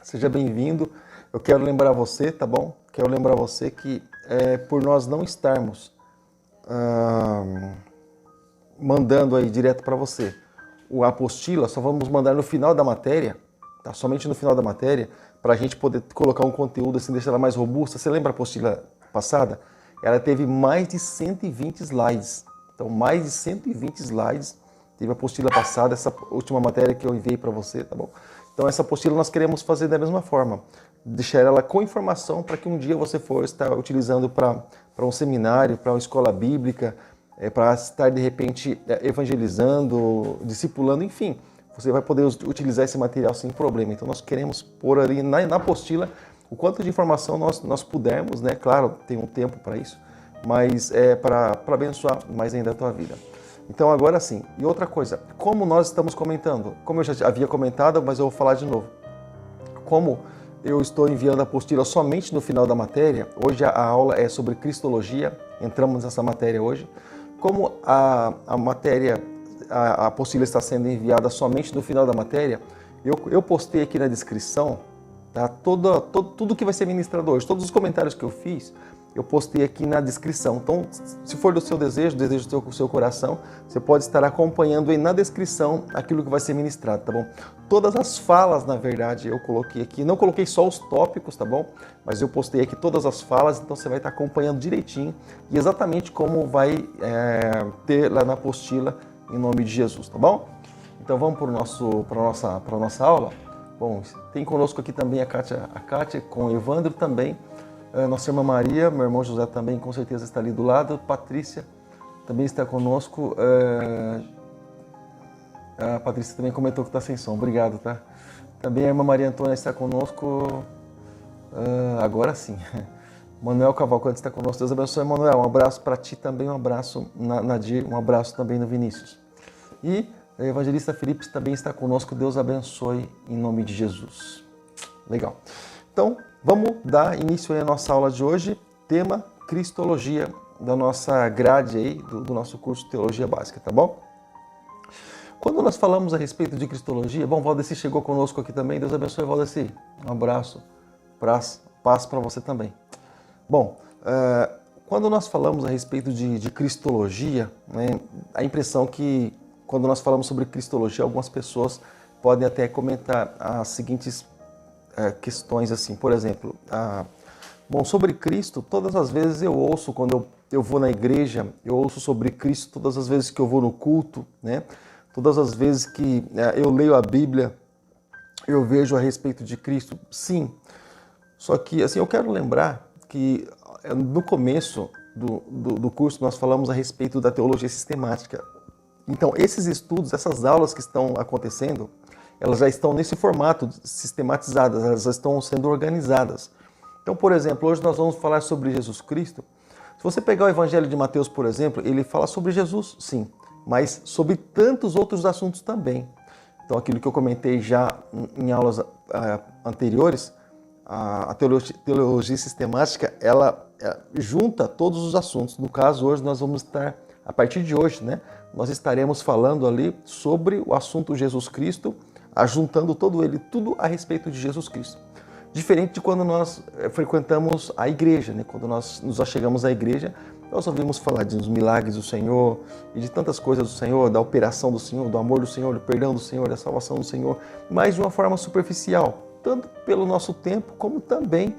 Seja bem-vindo. Eu quero lembrar você, tá bom? Quero lembrar você que por nós não estarmos mandando aí direto para você a apostila, só vamos mandar no final da matéria, tá? Somente no final da matéria, para a gente poder colocar um conteúdo assim, deixar ela mais robusta. Você lembra a apostila passada? Ela teve mais de 120 slides. Então, mais de 120 slides teve a apostila passada, essa última matéria que eu enviei para você, tá bom? Então, essa apostila nós queremos fazer da mesma forma, deixar ela com informação para que um dia você for estar utilizando para um seminário, para uma escola bíblica, para estar de repente evangelizando, discipulando, enfim. Você vai poder utilizar esse material sem problema. Então nós queremos pôr ali na apostila o quanto de informação nós pudermos, né? Claro, tem um tempo para isso, mas para abençoar mais ainda a tua vida. Então agora sim. E outra coisa, como nós estamos comentando, como eu já havia comentado, mas eu vou falar de novo. Como eu estou enviando a apostila somente no final da matéria, hoje a aula é sobre cristologia, entramos nessa matéria hoje. Como a matéria, a apostila está sendo enviada somente no final da matéria, eu postei aqui na descrição, tá? Tudo que vai ser ministrado hoje, todos os comentários que eu fiz, eu postei aqui na descrição. Então, se for do seu desejo do seu coração, você pode estar acompanhando aí na descrição aquilo que vai ser ministrado, tá bom? Todas as falas, na verdade, eu coloquei aqui. Não coloquei só os tópicos, tá bom? Mas eu postei aqui todas as falas, então você vai estar acompanhando direitinho e exatamente como vai ter lá na apostila, em nome de Jesus, tá bom? Então vamos para a nossa aula. Bom, tem conosco aqui também a Kátia com o Evandro também. Nossa irmã Maria, meu irmão José também com certeza está ali do lado. Patrícia também está conosco. A Patrícia também comentou que está sem som. Obrigado, tá? Também a irmã Maria Antônia está conosco. Agora sim. Manuel Cavalcante está conosco. Deus abençoe, Manuel. Um abraço para ti também. Um abraço, Nadir. Um abraço também no Vinícius. E a evangelista Felipe também está conosco. Deus abençoe em nome de Jesus. Legal. Então, vamos dar início aí à nossa aula de hoje, tema Cristologia, da nossa grade aí, do nosso curso de Teologia Básica, tá bom? Quando nós falamos a respeito de Cristologia, bom, Valdeci chegou conosco aqui também, Deus abençoe, Valdeci. Um abraço, paz para você também. Bom, quando nós falamos a respeito de Cristologia, né, a impressão que quando nós falamos sobre Cristologia, algumas pessoas podem até comentar as seguintes questões assim, por exemplo, sobre Cristo, todas as vezes eu ouço, quando eu vou na igreja, eu ouço sobre Cristo, todas as vezes que eu vou no culto, né? Todas as vezes que eu leio a Bíblia, eu vejo a respeito de Cristo, sim. Só que, assim, eu quero lembrar que no começo do curso nós falamos a respeito da teologia sistemática. Então, esses estudos, essas aulas que estão acontecendo, elas já estão nesse formato sistematizadas, elas já estão sendo organizadas. Então, por exemplo, hoje nós vamos falar sobre Jesus Cristo. Se você pegar o Evangelho de Mateus, por exemplo, ele fala sobre Jesus, sim, mas sobre tantos outros assuntos também. Então, aquilo que eu comentei já em aulas anteriores, a teologia sistemática, ela junta todos os assuntos. No caso, hoje nós vamos estar, a partir de hoje, né, nós estaremos falando ali sobre o assunto Jesus Cristo, ajuntando tudo a respeito de Jesus Cristo. Diferente de quando nós frequentamos a igreja, né? Quando nós nos achegamos à igreja, nós ouvimos falar dos milagres do Senhor e de tantas coisas do Senhor, da operação do Senhor, do amor do Senhor, do perdão do Senhor, da salvação do Senhor, mas de uma forma superficial, tanto pelo nosso tempo, como também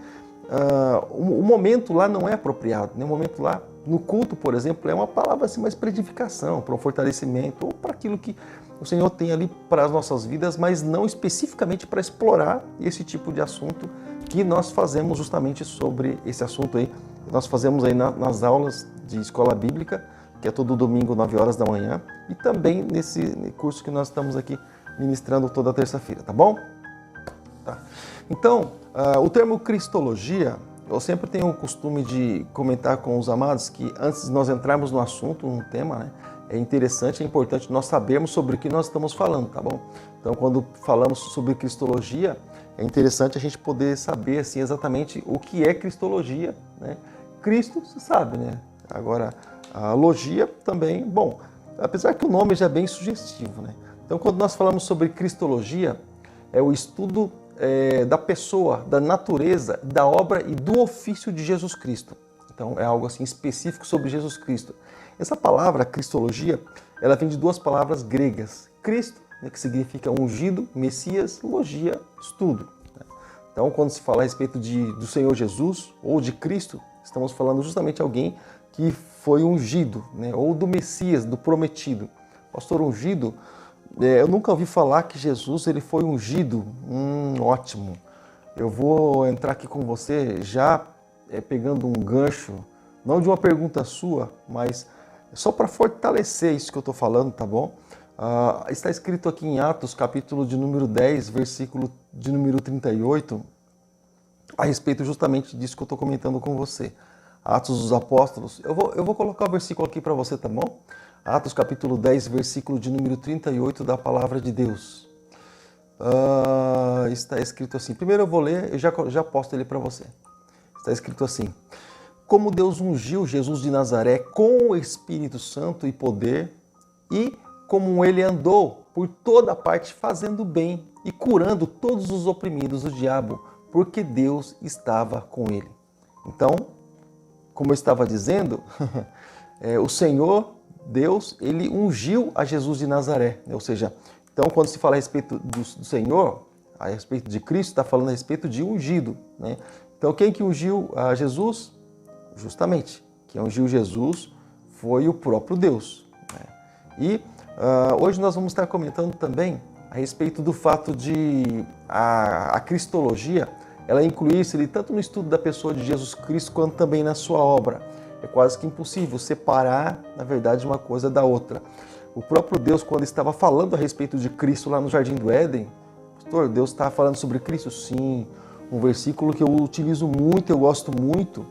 o momento lá não é apropriado, né? O momento lá, no culto, por exemplo, é uma palavra assim, mais para edificação, para um fortalecimento, ou para aquilo que o Senhor tem ali para as nossas vidas, mas não especificamente para explorar esse tipo de assunto que nós fazemos justamente sobre esse assunto aí. Nós fazemos aí nas aulas de escola bíblica, que é todo domingo, 9 horas da manhã, e também nesse curso que nós estamos aqui ministrando toda terça-feira, tá bom? Tá. Então, o termo Cristologia, eu sempre tenho o costume de comentar com os amados que antes de nós entrarmos no assunto, no tema, né, é interessante, é importante nós sabermos sobre o que nós estamos falando, tá bom? Então, quando falamos sobre Cristologia, é interessante a gente poder saber assim, exatamente o que é Cristologia, né? Cristo, você sabe, né? Agora, a logia também, bom, apesar que o nome já é bem sugestivo, né? Então, quando nós falamos sobre Cristologia, é o estudo da pessoa, da natureza, da obra e do ofício de Jesus Cristo. Então é algo assim específico sobre Jesus Cristo. Essa palavra, cristologia, ela vem de duas palavras gregas. Cristo, né, que significa ungido, Messias, logia, estudo. Então quando se fala a respeito do Senhor Jesus ou de Cristo, estamos falando justamente de alguém que foi ungido, né, ou do Messias, do prometido. Pastor, ungido, eu nunca ouvi falar que Jesus ele foi ungido. Ótimo. Eu vou entrar aqui com você já pegando um gancho, não de uma pergunta sua, mas só para fortalecer isso que eu estou falando, tá bom? Está escrito aqui em Atos, capítulo de número 10, versículo de número 38, a respeito justamente disso que eu estou comentando com você. Atos dos Apóstolos. Eu vou colocar o versículo aqui para você, tá bom? Atos capítulo 10, versículo de número 38 da Palavra de Deus. Está escrito assim. Primeiro eu vou ler, eu já posto ele para você. Está escrito assim. Como Deus ungiu Jesus de Nazaré com o Espírito Santo e poder, e como ele andou por toda parte fazendo bem e curando todos os oprimidos do diabo, porque Deus estava com ele. Então, como eu estava dizendo, o Senhor, Deus, ele ungiu a Jesus de Nazaré. Ou seja, então quando se fala a respeito do Senhor, a respeito de Cristo, está falando a respeito de ungido, né? Então quem que ungiu a Jesus? Justamente, quem ungiu Jesus foi o próprio Deus, né? E hoje nós vamos estar comentando também a respeito do fato de a cristologia, ela incluir-se tanto no estudo da pessoa de Jesus Cristo quanto também na sua obra. É quase que impossível separar, na verdade, uma coisa da outra. O próprio Deus, quando estava falando a respeito de Cristo lá no Jardim do Éden, pastor, Deus estava falando sobre Cristo? Sim. Um versículo que eu utilizo muito, eu gosto muito,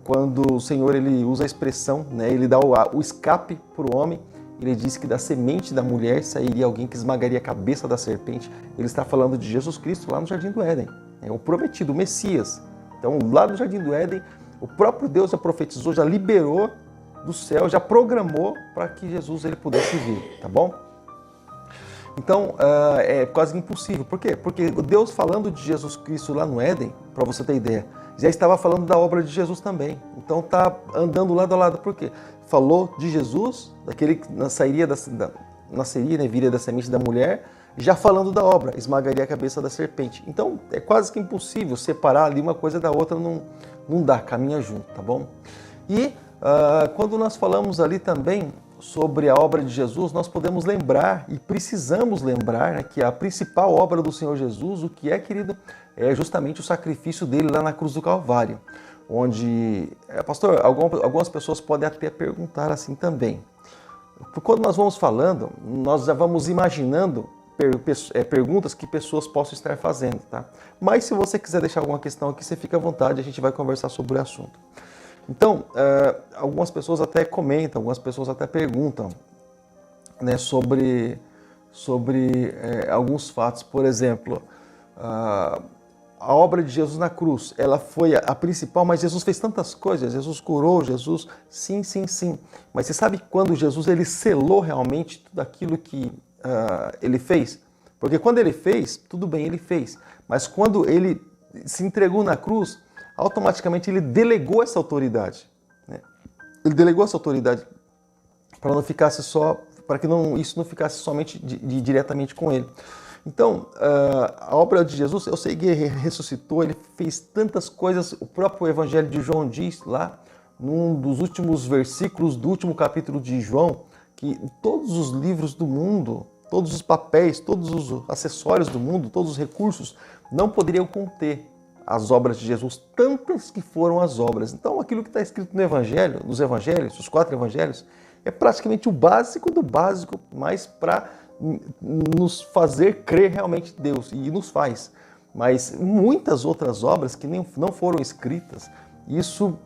quando o Senhor ele usa a expressão, né, ele dá o escape para o homem, ele diz que da semente da mulher sairia alguém que esmagaria a cabeça da serpente. Ele está falando de Jesus Cristo lá no Jardim do Éden, o prometido, o Messias. Então, lá no Jardim do Éden, o próprio Deus já profetizou, já liberou do céu, já programou para que Jesus ele pudesse vir, tá bom? Então, é quase impossível. Por quê? Porque Deus falando de Jesus Cristo lá no Éden, para você ter ideia, já estava falando da obra de Jesus também. Então, está andando lado a lado. Por quê? Falou de Jesus, daquele que nasceria, né, viria da semente da mulher, já falando da obra, esmagaria a cabeça da serpente. Então, é quase que impossível separar ali uma coisa da outra, não dá, caminha junto, tá bom? E quando nós falamos ali também sobre a obra de Jesus, nós podemos lembrar e precisamos lembrar, né, que a principal obra do Senhor Jesus, o que é, querido, é justamente o sacrifício dele lá na cruz do Calvário, onde, pastor, algumas pessoas podem até perguntar assim também. Quando nós vamos falando, nós já vamos imaginando perguntas que pessoas possam estar fazendo, tá? Mas se você quiser deixar alguma questão aqui, você fica à vontade, a gente vai conversar sobre o assunto. Então, algumas pessoas até comentam, algumas pessoas até perguntam, né, sobre alguns fatos. Por exemplo, a obra de Jesus na cruz, ela foi a principal, mas Jesus fez tantas coisas, Jesus curou, Jesus, sim. Mas você sabe quando Jesus ele selou realmente tudo aquilo que ele fez? Porque quando ele fez, tudo bem, ele fez. Mas quando ele se entregou na cruz, automaticamente ele delegou essa autoridade, né? Ele delegou essa autoridade para não ficasse só, para que isso não ficasse somente diretamente com ele. Então, a obra de Jesus, eu sei que ele ressuscitou, ele fez tantas coisas, o próprio Evangelho de João diz lá, num dos últimos versículos do último capítulo de João, que todos os livros do mundo, todos os papéis, todos os acessórios do mundo, todos os recursos, não poderiam conter as obras de Jesus, tantas que foram as obras. Então, aquilo que está escrito no Evangelho, nos Evangelhos, os 4 Evangelhos, é praticamente o básico do básico, mas para nos fazer crer realmente em Deus, e nos faz. Mas muitas outras obras que não foram escritas, isso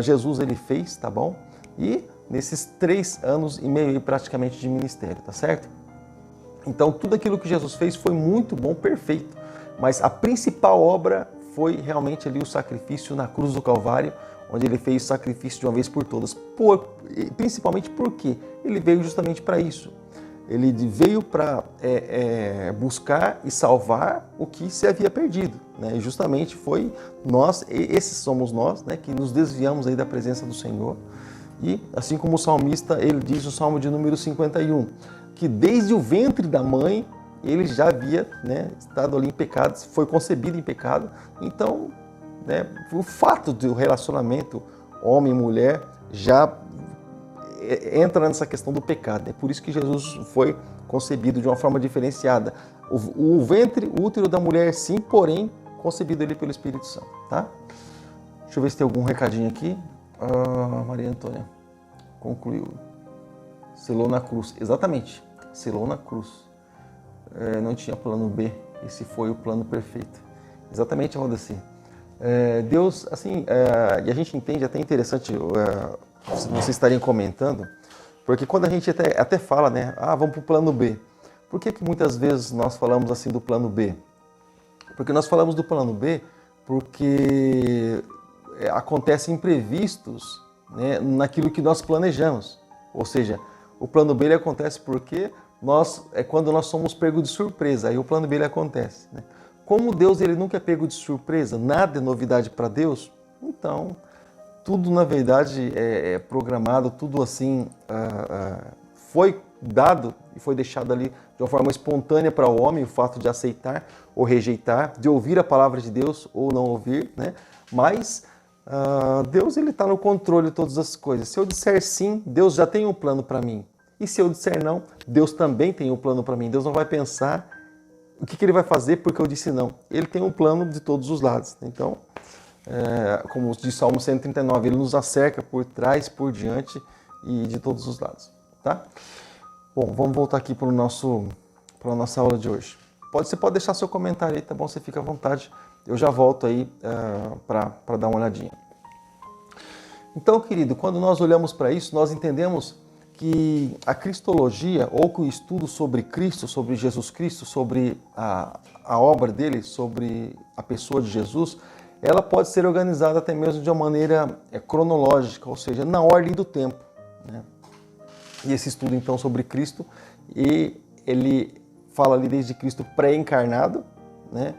Jesus ele fez, tá bom? E nesses 3 anos e meio praticamente de ministério, tá certo? Então tudo aquilo que Jesus fez foi muito bom, perfeito, mas a principal obra foi realmente ali o sacrifício na cruz do Calvário, onde ele fez o sacrifício de uma vez por todas, principalmente porque ele veio justamente para isso. ele veio para buscar e salvar o que se havia perdido, né? E justamente foi nós, esses somos nós, né, que nos desviamos aí da presença do Senhor. E assim como o salmista, ele diz no Salmo de número 51, que desde o ventre da mãe ele já havia, né, estado ali em pecado, foi concebido em pecado. Então, né, o fato do relacionamento homem e mulher já entra nessa questão do pecado. É por isso que Jesus foi concebido de uma forma diferenciada. O ventre, o útero da mulher, sim, porém, concebido ele pelo Espírito Santo, tá? Deixa eu ver se tem algum recadinho aqui. Maria Antônia concluiu. Selou na cruz. Exatamente, selou na cruz. Não tinha plano B. Esse foi o plano perfeito. Exatamente, Rodeci. Deus, assim, e a gente entende, até interessante vocês estarem comentando, porque quando a gente até fala, né, vamos para o plano B. Por que muitas vezes nós falamos assim do plano B? Porque nós falamos do plano B porque acontecem imprevistos, né, naquilo que nós planejamos. Ou seja, o plano B ele acontece porque quando nós somos pegos de surpresa, aí o plano B ele acontece, né? Como Deus ele nunca é pego de surpresa, nada é novidade para Deus, então tudo na verdade é programado, tudo assim foi dado e foi deixado ali de uma forma espontânea para o homem, o fato de aceitar ou rejeitar, de ouvir a palavra de Deus ou não ouvir, né? Mas Deus ele está no controle de todas as coisas. Se eu disser sim, Deus já tem um plano para mim. E se eu disser não, Deus também tem um plano para mim. Deus não vai pensar o que ele vai fazer porque eu disse não. Ele tem um plano de todos os lados. Então, como diz Salmo 139, ele nos acerca por trás, por diante e de todos os lados. Tá? Bom, vamos voltar aqui para a nossa aula de hoje. Você pode deixar seu comentário aí, tá bom? Você fica à vontade. Eu já volto aí para dar uma olhadinha. Então, querido, quando nós olhamos para isso, nós entendemos que a cristologia, ou que o estudo sobre Cristo, sobre Jesus Cristo, sobre a obra dele, sobre a pessoa de Jesus, ela pode ser organizada até mesmo de uma maneira cronológica, ou seja, na ordem do tempo, né? E esse estudo, então, sobre Cristo, ele fala ali desde Cristo pré-encarnado, né?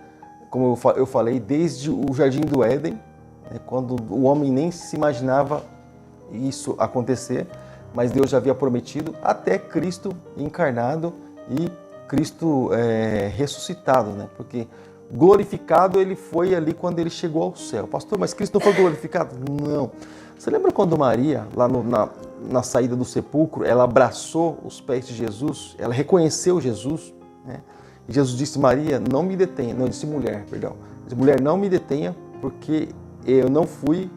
Como eu falei, desde o Jardim do Éden, né? Quando o homem nem se imaginava isso acontecer, mas Deus já havia prometido, até Cristo encarnado e Cristo ressuscitado, né? Porque glorificado ele foi ali quando ele chegou ao céu. Pastor, mas Cristo não foi glorificado? Não. Você lembra quando Maria, lá na saída do sepulcro, ela abraçou os pés de Jesus, ela reconheceu Jesus, né? E Jesus disse, Maria, não me detenha. Não, disse mulher, perdão. Disse, mulher, não me detenha, porque eu não fui...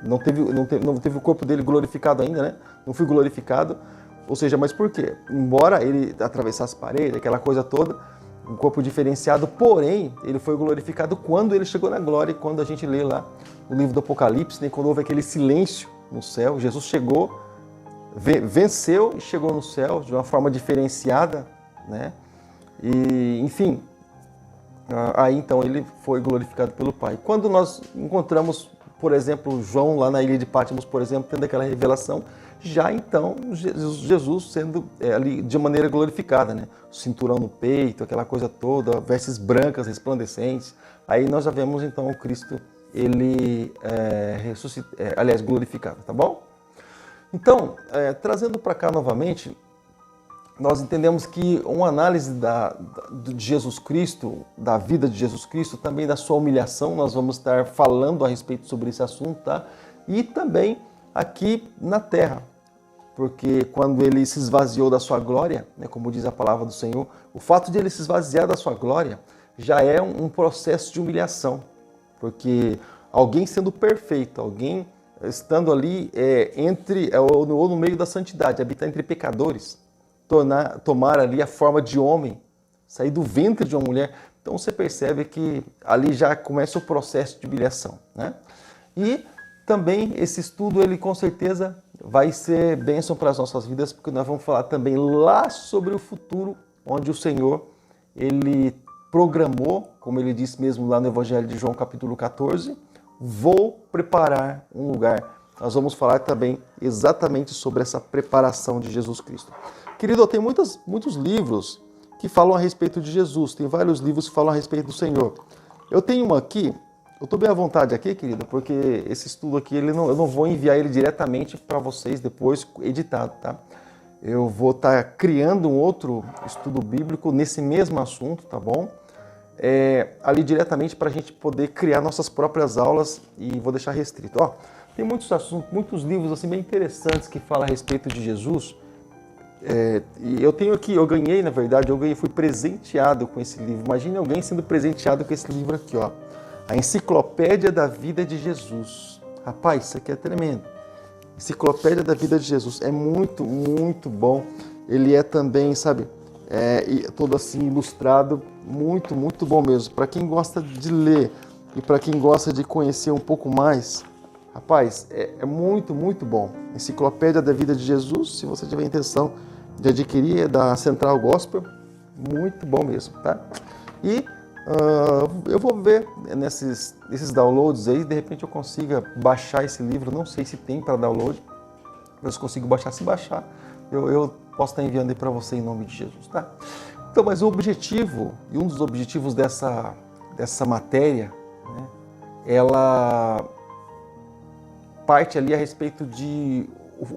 Não teve o corpo dele glorificado ainda, né? Não fui glorificado. Ou seja, mas por quê? Embora ele atravessasse paredes, aquela coisa toda, um corpo diferenciado, porém, ele foi glorificado quando ele chegou na glória. E quando a gente lê lá no livro do Apocalipse, né, quando houve aquele silêncio no céu, Jesus chegou, venceu e chegou no céu de uma forma diferenciada, né? E, enfim, aí então ele foi glorificado pelo Pai. Quando nós encontramos, por exemplo, João lá na ilha de Patmos, por exemplo, tendo aquela revelação, já então Jesus sendo ali de maneira glorificada, né? Cinturão no peito, aquela coisa toda, vestes brancas, resplandecentes. Aí nós já vemos então o Cristo, ele glorificado, tá bom? Então, trazendo para cá novamente, nós entendemos que uma análise de Jesus Cristo, da vida de Jesus Cristo, também da sua humilhação, nós vamos estar falando a respeito sobre esse assunto, tá? E também aqui na terra, porque quando ele se esvaziou da sua glória, né, como diz a palavra do Senhor, o fato de ele se esvaziar da sua glória já é um processo de humilhação, porque alguém sendo perfeito, alguém estando ali ou no meio da santidade, habitar entre pecadores, tomar ali a forma de homem, sair do ventre de uma mulher. Então você percebe que ali já começa o processo de humilhação, né? E também esse estudo, ele com certeza vai ser bênção para as nossas vidas, porque nós vamos falar também lá sobre o futuro, onde o Senhor, ele programou, como ele disse mesmo lá no Evangelho de João capítulo 14, vou preparar um lugar nós vamos falar também exatamente sobre essa preparação de Jesus Cristo. Querido, tem muitos livros que falam a respeito de Jesus, tem vários livros que falam a respeito do Senhor. Eu tenho uma aqui, eu estou bem à vontade aqui, querido, porque esse estudo aqui, eu não vou enviar ele diretamente para vocês depois editado, tá? Eu vou estar criando um outro estudo bíblico nesse mesmo assunto, tá bom? Ali diretamente para a gente poder criar nossas próprias aulas e vou deixar restrito. Ó, tem muitos assuntos, muitos livros assim bem interessantes que falam a respeito de Jesus. E eu tenho aqui, eu ganhei, na verdade, fui presenteado com esse livro. Imagine alguém sendo presenteado com esse livro aqui, ó. A Enciclopédia da Vida de Jesus. Rapaz, isso aqui é tremendo. Enciclopédia da Vida de Jesus. É muito, muito bom. Ele é também, sabe, todo assim ilustrado. Muito, muito bom mesmo. Para quem gosta de ler e para quem gosta de conhecer um pouco mais, rapaz, é muito, muito bom. Enciclopédia da Vida de Jesus, se você tiver intenção de adquirir, é da Central Gospel. Muito bom mesmo, tá? E eu vou ver nesses downloads aí, de repente eu consiga baixar esse livro. Não sei se tem para download, mas consigo baixar. Se baixar, eu posso estar enviando aí para você em nome de Jesus, tá? Então, mas o objetivo, e um dos objetivos dessa matéria, né, ela parte ali a respeito de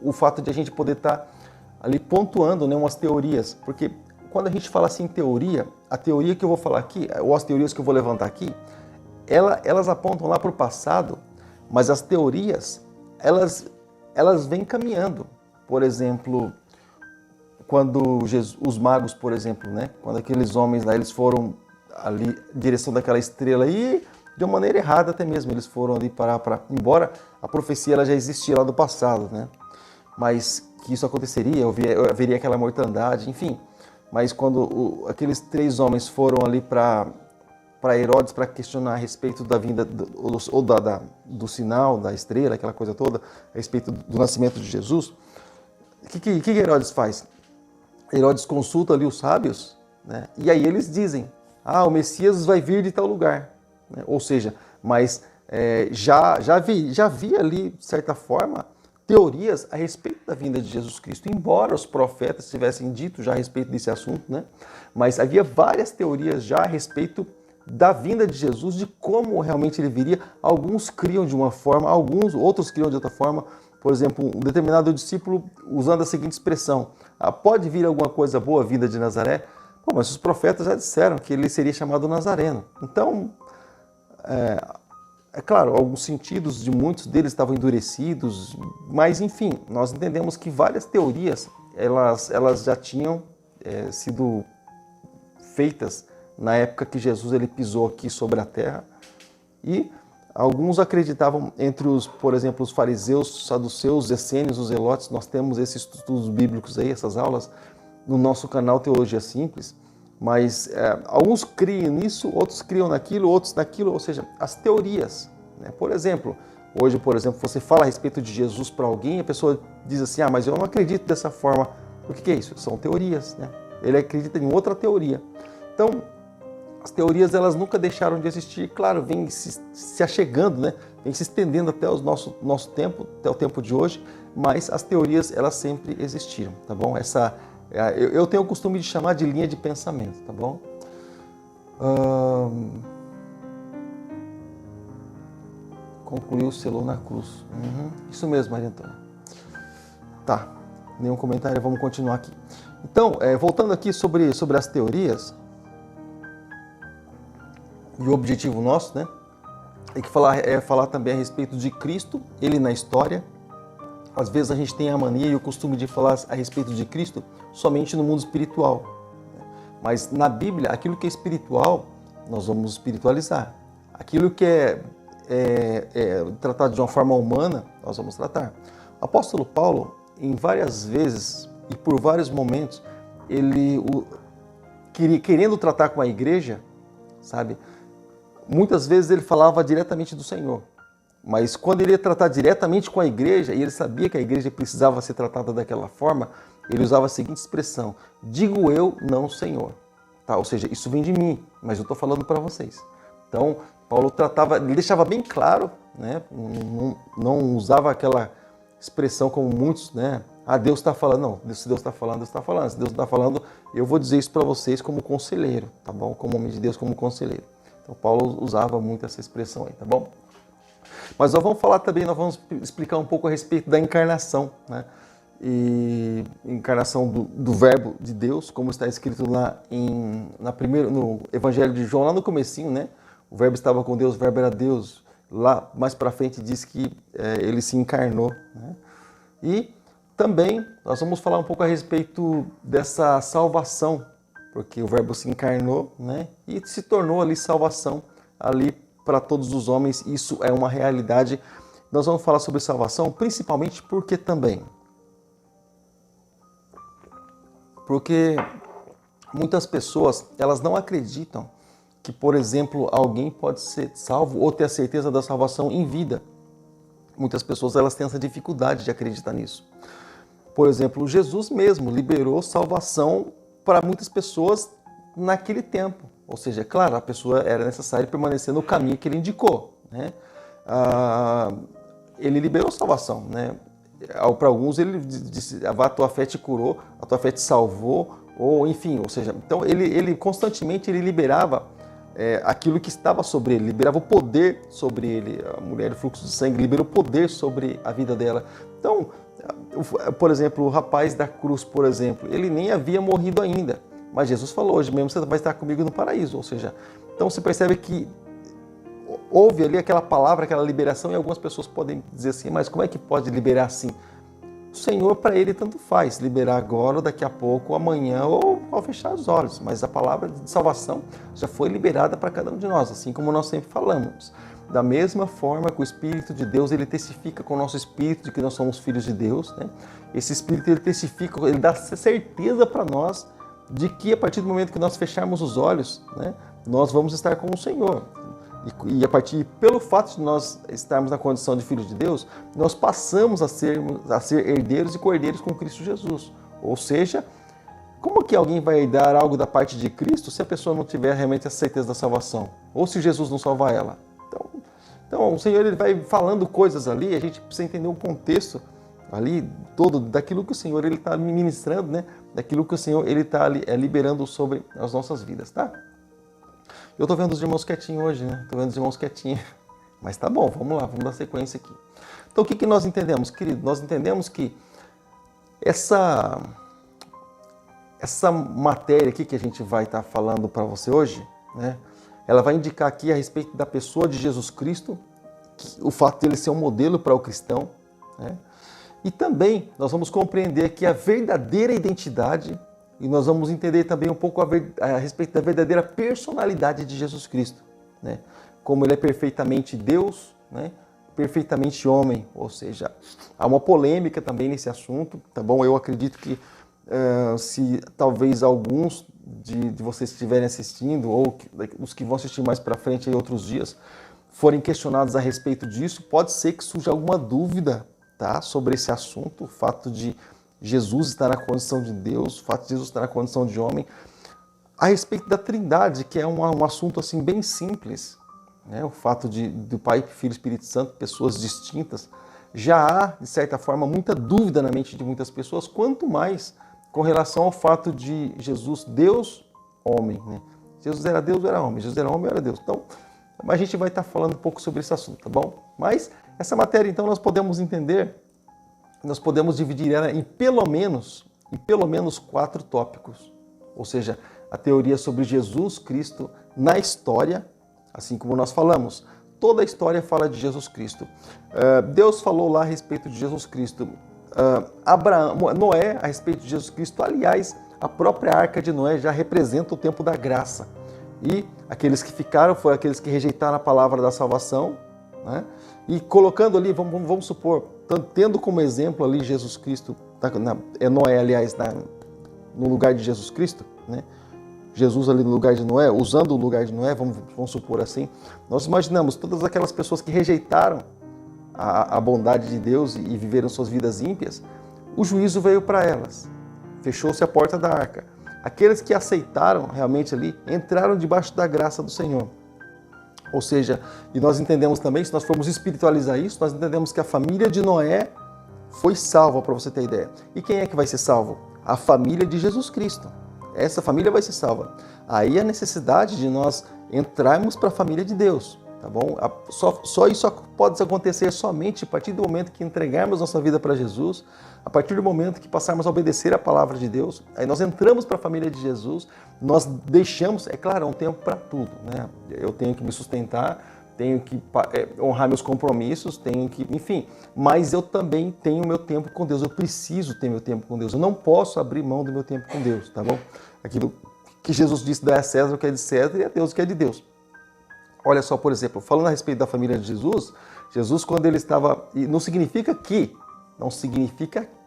o fato de a gente poder estar ali pontuando, né, umas teorias, porque quando a gente fala assim teoria, a teoria que eu vou falar aqui, ou as teorias que eu vou levantar aqui, elas apontam lá para o passado, mas as teorias, elas vêm caminhando. Por exemplo, quando os magos, por exemplo, né, quando aqueles homens lá, eles foram ali em direção daquela estrela e de uma maneira errada até mesmo, eles foram ali embora a profecia ela já existia lá do passado, né, mas que isso aconteceria, haveria aquela mortandade, enfim. Mas quando aqueles 3 homens foram ali para Herodes para questionar a respeito da vinda do sinal, da estrela, aquela coisa toda, a respeito do nascimento de Jesus, o que Herodes faz? Herodes consulta ali os sábios, né? E aí eles dizem, o Messias vai vir de tal lugar, né? Ou seja, mas já havia ali, de certa forma, teorias a respeito da vinda de Jesus Cristo, embora os profetas tivessem dito já a respeito desse assunto, né? Mas havia várias teorias já a respeito da vinda de Jesus, de como realmente ele viria. Alguns criam de uma forma, outros criam de outra forma. Por exemplo, um determinado discípulo usando a seguinte expressão, pode vir alguma coisa boa vinda de Nazaré? Pô, mas os profetas já disseram que ele seria chamado Nazareno. Então, é claro, alguns sentidos de muitos deles estavam endurecidos, mas enfim, nós entendemos que várias teorias elas já tinham sido feitas na época que Jesus ele pisou aqui sobre a terra. E alguns acreditavam, por exemplo, os fariseus, os saduceus, os essênios, os zelotes. Nós temos esses estudos bíblicos aí, essas aulas, no nosso canal Teologia Simples. Mas alguns criam nisso, outros criam naquilo, outros naquilo, ou seja, as teorias, né? Por exemplo, hoje, você fala a respeito de Jesus para alguém, a pessoa diz assim, mas eu não acredito dessa forma. O que é isso? São teorias, né? Ele acredita em outra teoria. Então, as teorias elas nunca deixaram de existir, claro, vem se achegando, né? Vem se estendendo até o nosso tempo, até o tempo de hoje, mas as teorias elas sempre existiram, tá bom? Eu tenho o costume de chamar de linha de pensamento, tá bom? Concluiu, selou na cruz. Isso mesmo, Maria Antônia. Tá, nenhum comentário, vamos continuar aqui. Então, voltando aqui sobre as teorias, e o objetivo nosso, né, é falar também a respeito de Cristo, ele na história. Às vezes a gente tem a mania e o costume de falar a respeito de Cristo somente no mundo espiritual. Mas na Bíblia, aquilo que é espiritual, nós vamos espiritualizar. Aquilo que é tratado de uma forma humana, nós vamos tratar. O apóstolo Paulo, em várias vezes e por vários momentos, ele querendo tratar com a igreja, sabe? Muitas vezes ele falava diretamente do Senhor. Mas quando ele ia tratar diretamente com a igreja, e ele sabia que a igreja precisava ser tratada daquela forma, ele usava a seguinte expressão, digo eu, não o Senhor. Tá? Ou seja, isso vem de mim, mas eu estou falando para vocês. Então, Paulo ele deixava bem claro né? Não usava aquela expressão como muitos, né? Ah, Deus está falando. Não, se Deus está falando, Deus está falando. Se Deus não está falando, eu vou dizer isso para vocês como conselheiro, tá bom? Como homem de Deus, como conselheiro. Então, Paulo usava muito essa expressão aí, tá bom? Mas nós vamos falar também, nós vamos explicar um pouco a respeito da encarnação, né? E encarnação do Verbo de Deus, como está escrito lá no Evangelho de João, lá no comecinho, né? O Verbo estava com Deus, o Verbo era Deus. Lá mais para frente diz que ele se encarnou, né? E também nós vamos falar um pouco a respeito dessa salvação, porque o Verbo se encarnou, né? E se tornou ali salvação ali para todos os homens. Isso é uma realidade. Nós vamos falar sobre salvação, principalmente porque muitas pessoas, elas não acreditam que, por exemplo, alguém pode ser salvo ou ter a certeza da salvação em vida. Muitas pessoas, elas têm essa dificuldade de acreditar nisso. Por exemplo, Jesus mesmo liberou salvação para muitas pessoas naquele tempo. Ou seja, claro, a pessoa era necessária permanecer no caminho que ele indicou, né? Ele liberou salvação, né? Para alguns ele disse, a tua fé te curou, a tua fé te salvou, ou enfim, ou seja, então ele constantemente ele liberava aquilo que estava sobre ele, liberava o poder sobre ele. A mulher do fluxo de sangue liberou poder sobre a vida dela. Então, por exemplo, o rapaz da cruz, por exemplo, ele nem havia morrido ainda, mas Jesus falou, hoje mesmo você vai estar comigo no paraíso. Ou seja, então você percebe que houve ali aquela palavra, aquela liberação, e algumas pessoas podem dizer assim, mas como é que pode liberar assim? O Senhor, para ele, tanto faz, liberar agora, ou daqui a pouco, ou amanhã, ou ao fechar os olhos. Mas a palavra de salvação já foi liberada para cada um de nós, assim como nós sempre falamos. Da mesma forma que o Espírito de Deus, ele testifica com o nosso Espírito de que nós somos filhos de Deus, né? Esse Espírito, ele testifica, ele dá certeza para nós de que a partir do momento que nós fecharmos os olhos, né, nós vamos estar com o Senhor. E a partir, pelo fato de nós estarmos na condição de filhos de Deus, nós passamos a ser herdeiros e co-herdeiros com Cristo Jesus. Ou seja, como que alguém vai dar algo da parte de Cristo se a pessoa não tiver realmente a certeza da salvação? Ou se Jesus não salvar ela? Então o Senhor ele vai falando coisas ali, a gente precisa entender o contexto ali todo daquilo que o Senhor ele está ministrando, né? Daquilo que o Senhor ele está liberando sobre as nossas vidas, tá? Eu estou vendo os irmãos quietinhos hoje, né? Estou vendo os irmãos quietinhos. Mas tá bom, vamos lá, vamos dar sequência aqui. Então o que nós entendemos, querido? Nós entendemos que essa matéria aqui que a gente vai estar falando para você hoje, né? Ela vai indicar aqui a respeito da pessoa de Jesus Cristo, o fato de ele ser um modelo para o cristão, né? E também nós vamos compreender aqui a verdadeira identidade e nós vamos entender também um pouco a respeito da verdadeira personalidade de Jesus Cristo, né? Como ele é perfeitamente Deus, né? Perfeitamente homem, ou seja, há uma polêmica também nesse assunto, tá bom? Eu acredito que se talvez alguns de vocês que estiverem assistindo, ou os que vão assistir mais para frente em outros dias, forem questionados a respeito disso, pode ser que surja alguma dúvida, tá, sobre esse assunto, o fato de Jesus estar na condição de Deus, o fato de Jesus estar na condição de homem, a respeito da Trindade, que é um assunto assim bem simples, né? O fato do Pai, Filho e Espírito Santo, pessoas distintas, já há, de certa forma, muita dúvida na mente de muitas pessoas, quanto mais com relação ao fato de Jesus, Deus, homem, né? Jesus era Deus ou era homem? Jesus era homem ou era Deus? Então, a gente vai estar falando um pouco sobre esse assunto, tá bom? Mas essa matéria, então, nós podemos entender, nós podemos dividir ela em pelo menos 4 tópicos. Ou seja, a teoria sobre Jesus Cristo na história, assim como nós falamos, toda a história fala de Jesus Cristo. Deus falou lá a respeito de Jesus Cristo. Noé a respeito de Jesus Cristo. Aliás, a própria arca de Noé já representa o tempo da graça. E aqueles que ficaram foram aqueles que rejeitaram a palavra da salvação, né? E colocando ali, vamos supor, tendo como exemplo ali Jesus Cristo, Noé, aliás, no lugar de Jesus Cristo, né? Jesus ali no lugar de Noé, usando o lugar de Noé, vamos supor assim, nós imaginamos todas aquelas pessoas que rejeitaram a bondade de Deus e viveram suas vidas ímpias, o juízo veio para elas, fechou-se a porta da arca. Aqueles que aceitaram realmente ali, entraram debaixo da graça do Senhor. Ou seja, e nós entendemos também, se nós formos espiritualizar isso, nós entendemos que a família de Noé foi salva, para você ter ideia. E quem é que vai ser salvo? A família de Jesus Cristo. Essa família vai ser salva. Aí a necessidade de nós entrarmos para a família de Deus, tá bom? Só isso pode acontecer somente a partir do momento que entregarmos nossa vida para Jesus, a partir do momento que passarmos a obedecer a palavra de Deus. Aí nós entramos para a família de Jesus, nós deixamos, é claro, um tempo para tudo, né? Eu tenho que me sustentar, tenho que honrar meus compromissos, tenho que, enfim, mas eu também tenho meu tempo com Deus, eu preciso ter meu tempo com Deus, eu não posso abrir mão do meu tempo com Deus, tá bom? Aquilo que Jesus disse, dá a César o que é de César e a Deus o que é de Deus. Olha só, por exemplo, falando a respeito da família de Jesus, Jesus quando ele estava, e não significa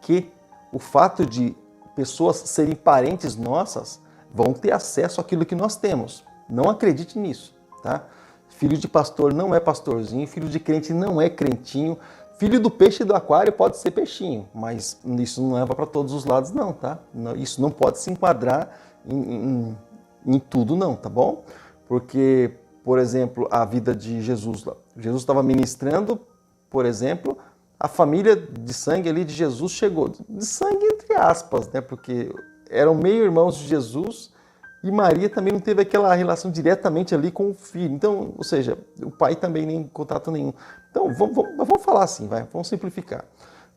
que o fato de pessoas serem parentes nossas vão ter acesso àquilo que nós temos, não acredite nisso, tá? Filho de pastor não é pastorzinho, filho de crente não é crentinho, filho do peixe do aquário pode ser peixinho, mas isso não leva para todos os lados não, tá? Isso não pode se enquadrar em tudo não, tá bom? Porque, por exemplo, a vida de Jesus, Jesus estava ministrando, por exemplo, a família de sangue ali de Jesus chegou, de sangue entre aspas, né? Porque eram meio-irmãos de Jesus, e Maria também não teve aquela relação diretamente ali com o filho. Então, ou seja, o pai também nem contato nenhum. Então, vamos falar assim, vamos simplificar.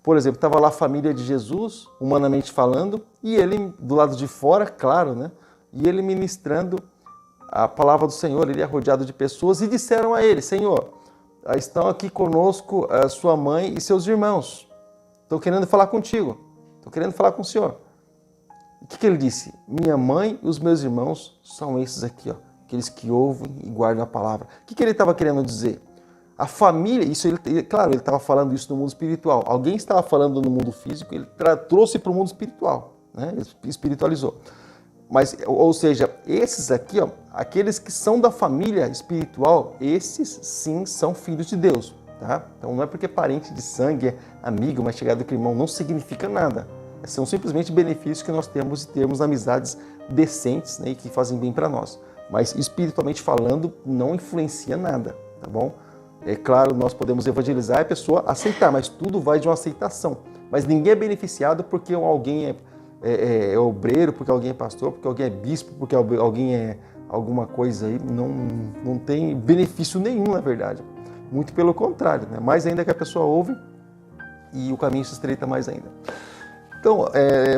Por exemplo, estava lá a família de Jesus, humanamente falando, e ele do lado de fora, claro, né? E ele ministrando a palavra do Senhor, ele é rodeado de pessoas, e disseram a ele, Senhor, estão aqui conosco a sua mãe e seus irmãos. Estão querendo falar contigo, estão querendo falar com o Senhor. O que ele disse? Minha mãe e os meus irmãos são esses aqui, ó, aqueles que ouvem e guardam a palavra. O que ele estava querendo dizer? A família, claro, ele estava falando isso no mundo espiritual. Alguém estava falando no mundo físico, ele trouxe para o mundo espiritual, né? Ele espiritualizou. Mas, ou seja, esses aqui, ó, aqueles que são da família espiritual, esses sim são filhos de Deus, tá? Então não é porque é parente de sangue, é amigo, mais chegado que irmão, não significa nada. São simplesmente benefícios que nós temos de termos amizades decentes, né, e que fazem bem para nós. Mas espiritualmente falando, não influencia nada, tá bom? É claro, nós podemos evangelizar e a pessoa aceitar, mas tudo vai de uma aceitação. Mas ninguém é beneficiado porque alguém é obreiro, porque alguém é pastor, porque alguém é bispo, porque alguém é alguma coisa aí. Não tem benefício nenhum, na verdade. Muito pelo contrário, né? Mais ainda que a pessoa ouve e o caminho se estreita mais ainda. Então,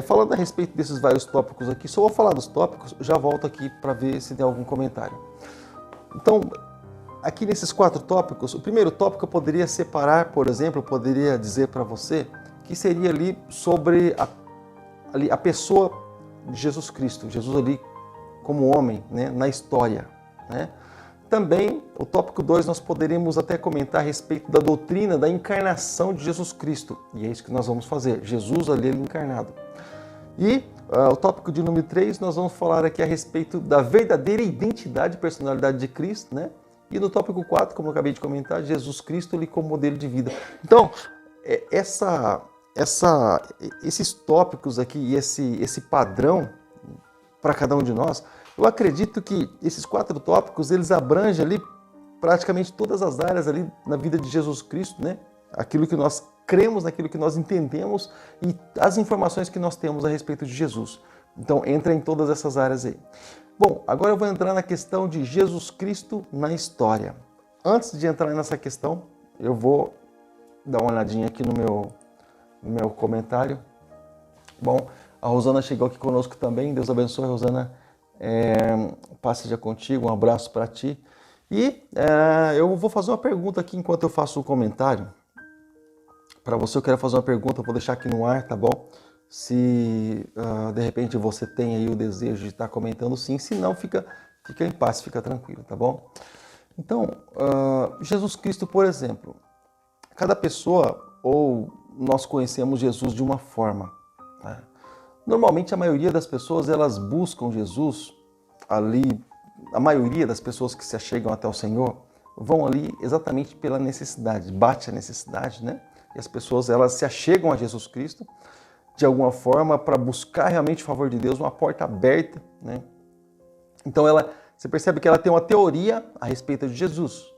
falando a respeito desses vários tópicos aqui, só vou falar dos tópicos, já volto aqui para ver se tem algum comentário. Então, aqui nesses 4 tópicos, o primeiro tópico eu poderia separar, por exemplo, eu poderia dizer para você que seria ali sobre a pessoa de Jesus Cristo, Jesus ali como homem, né, na história, né? Também, o tópico 2, nós poderíamos até comentar a respeito da doutrina da encarnação de Jesus Cristo. E é isso que nós vamos fazer, Jesus ali encarnado. E o tópico de número 3, nós vamos falar aqui a respeito da verdadeira identidade e personalidade de Cristo, né? E no tópico 4, como eu acabei de comentar, Jesus Cristo ali como modelo de vida. Então, esses tópicos aqui e esse padrão para cada um de nós, eu acredito que esses 4 tópicos, eles abrangem ali praticamente todas as áreas ali na vida de Jesus Cristo, né? Aquilo que nós cremos, naquilo que nós entendemos e as informações que nós temos a respeito de Jesus. Então, entra em todas essas áreas aí. Bom, agora eu vou entrar na questão de Jesus Cristo na história. Antes de entrar nessa questão, eu vou dar uma olhadinha aqui no meu comentário. Bom, a Rosana chegou aqui conosco também. Deus abençoe, Rosana. Paz seja contigo, um abraço para ti. E eu vou fazer uma pergunta aqui enquanto eu faço o comentário. Para você, eu quero fazer uma pergunta, eu vou deixar aqui no ar, tá bom? Se de repente você tem aí o desejo de estar comentando, sim. Se não, fica em paz, fica tranquilo, tá bom? Então, Jesus Cristo, por exemplo, cada pessoa, ou nós conhecemos Jesus de uma forma, né? Normalmente a maioria das pessoas, elas buscam Jesus ali, a maioria das pessoas que se achegam até o Senhor, vão ali exatamente pela necessidade, bate a necessidade, né? E as pessoas, elas se achegam a Jesus Cristo de alguma forma para buscar realmente o favor de Deus, uma porta aberta, né? Então ela você percebe que ela tem uma teoria a respeito de Jesus.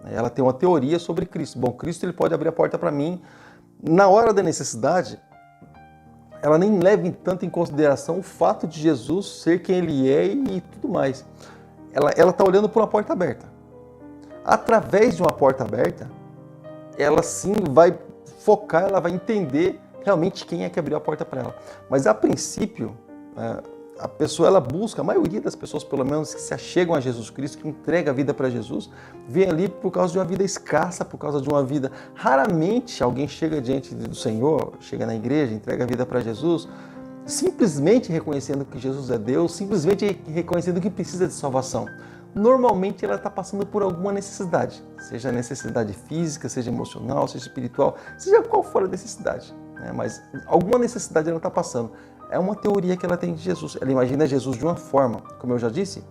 Ela tem uma teoria sobre Cristo. Bom, Cristo ele pode abrir a porta para mim. Na hora da necessidade, ela nem leva tanto em consideração o fato de Jesus ser quem ele é e tudo mais. Ela está olhando por uma porta aberta. Através de uma porta aberta, ela sim vai focar, ela vai entender realmente quem é que abriu a porta para ela. Mas a princípio, a pessoa ela busca, a maioria das pessoas pelo menos que se achegam a Jesus Cristo, que entrega a vida para Jesus, vem ali por causa de uma vida escassa, por causa de uma vida... Raramente alguém chega diante do Senhor, chega na igreja, entrega a vida para Jesus, simplesmente reconhecendo que Jesus é Deus, simplesmente reconhecendo que precisa de salvação. Normalmente ela está passando por alguma necessidade, seja necessidade física, seja emocional, seja espiritual, seja qual for a necessidade, né? Mas alguma necessidade ela está passando. É uma teoria que ela tem de Jesus. Ela imagina Jesus de uma forma, como eu já disse,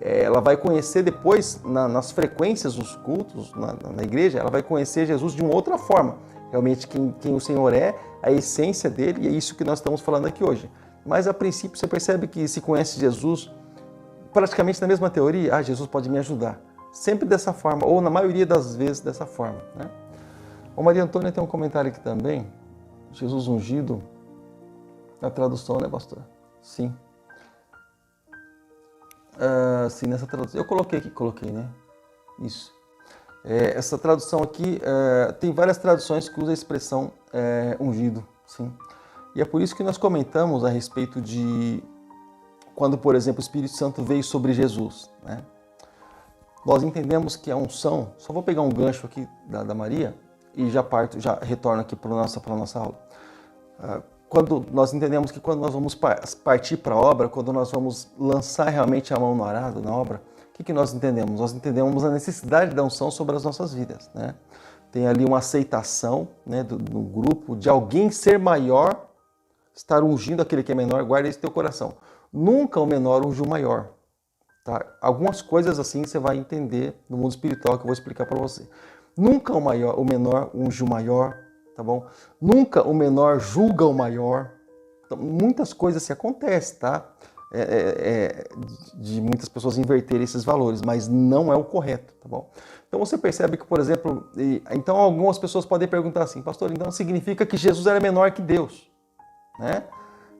ela vai conhecer depois, nas frequências dos cultos, na igreja, ela vai conhecer Jesus de uma outra forma. Realmente quem o Senhor é, a essência dele, e é isso que nós estamos falando aqui hoje. Mas a princípio você percebe que se conhece Jesus praticamente na mesma teoria, Jesus pode me ajudar. Sempre dessa forma, ou na maioria das vezes dessa forma, né? O Maria Antônia tem um comentário aqui também, Jesus ungido, na tradução, né, pastor? Sim. Sim, nessa tradução. Eu coloquei, né? Isso. Essa tradução aqui, tem várias traduções que usam a expressão ungido, sim. E é por isso que nós comentamos a respeito de quando, por exemplo, o Espírito Santo veio sobre Jesus, né? Nós entendemos que a unção, só vou pegar um gancho aqui da Maria e já retorno aqui para a nossa aula. Quando nós entendemos que quando nós vamos partir para a obra, quando nós vamos lançar realmente a mão no arado, na obra, o que nós entendemos? Nós entendemos a necessidade da unção sobre as nossas vidas, né? Tem ali uma aceitação, né, do grupo, de alguém ser maior, estar ungindo aquele que é menor, guarda isso no teu coração. Nunca o menor unge o maior. Tá? Algumas coisas assim você vai entender no mundo espiritual que eu vou explicar para você. Nunca o menor unge o maior, tá bom? Nunca o menor julga o maior. Então, muitas coisas se acontecem, tá? De muitas pessoas inverterem esses valores, mas não é o correto, tá bom? Então você percebe que, por exemplo, então algumas pessoas podem perguntar assim, pastor, então significa que Jesus era menor que Deus, né?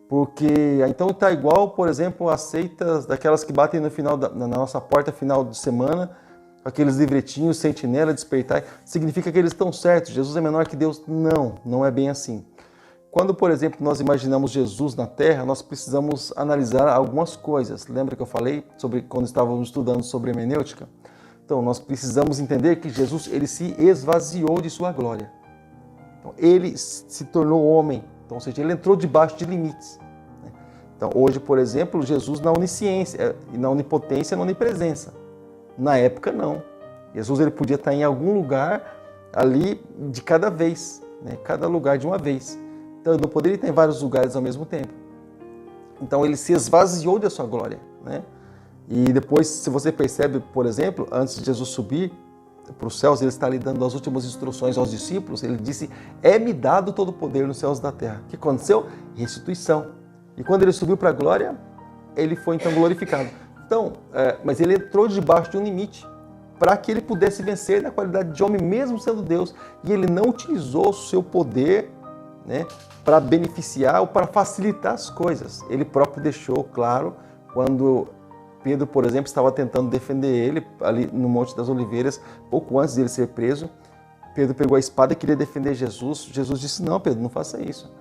Porque então está igual, por exemplo, as seitas daquelas que batem no final na nossa porta final de semana, aqueles livretinhos, sentinela, despertar, significa que eles estão certos, Jesus é menor que Deus? Não, não é bem assim. Quando, por exemplo, nós imaginamos Jesus na Terra, nós precisamos analisar algumas coisas. Lembra que eu falei sobre quando estávamos estudando sobre hermenêutica? Então, nós precisamos entender que Jesus ele se esvaziou de sua glória. Então, ele se tornou homem. Então, ou seja, ele entrou debaixo de limites. Então, hoje, por exemplo, Jesus na onisciência, na onipotência e na onipresença. Na época, não. Jesus ele podia estar em algum lugar ali de cada vez, né? Cada lugar de uma vez. Então, ele não poderia estar em vários lugares ao mesmo tempo. Então, ele se esvaziou da sua glória, né? E depois, se você percebe, por exemplo, antes de Jesus subir para os céus, ele está lhe dando as últimas instruções aos discípulos, ele disse, é-me dado todo o poder nos céus e da terra. O que aconteceu? Restituição. E quando ele subiu para a glória, ele foi então glorificado. Então, mas ele entrou debaixo de um limite para que ele pudesse vencer na qualidade de homem, mesmo sendo Deus. E ele não utilizou o seu poder, né, para beneficiar ou para facilitar as coisas. Ele próprio deixou claro quando Pedro, por exemplo, estava tentando defender ele ali no Monte das Oliveiras, pouco antes de ele ser preso. Pedro pegou a espada e queria defender Jesus. Jesus disse, não, Pedro, não faça isso.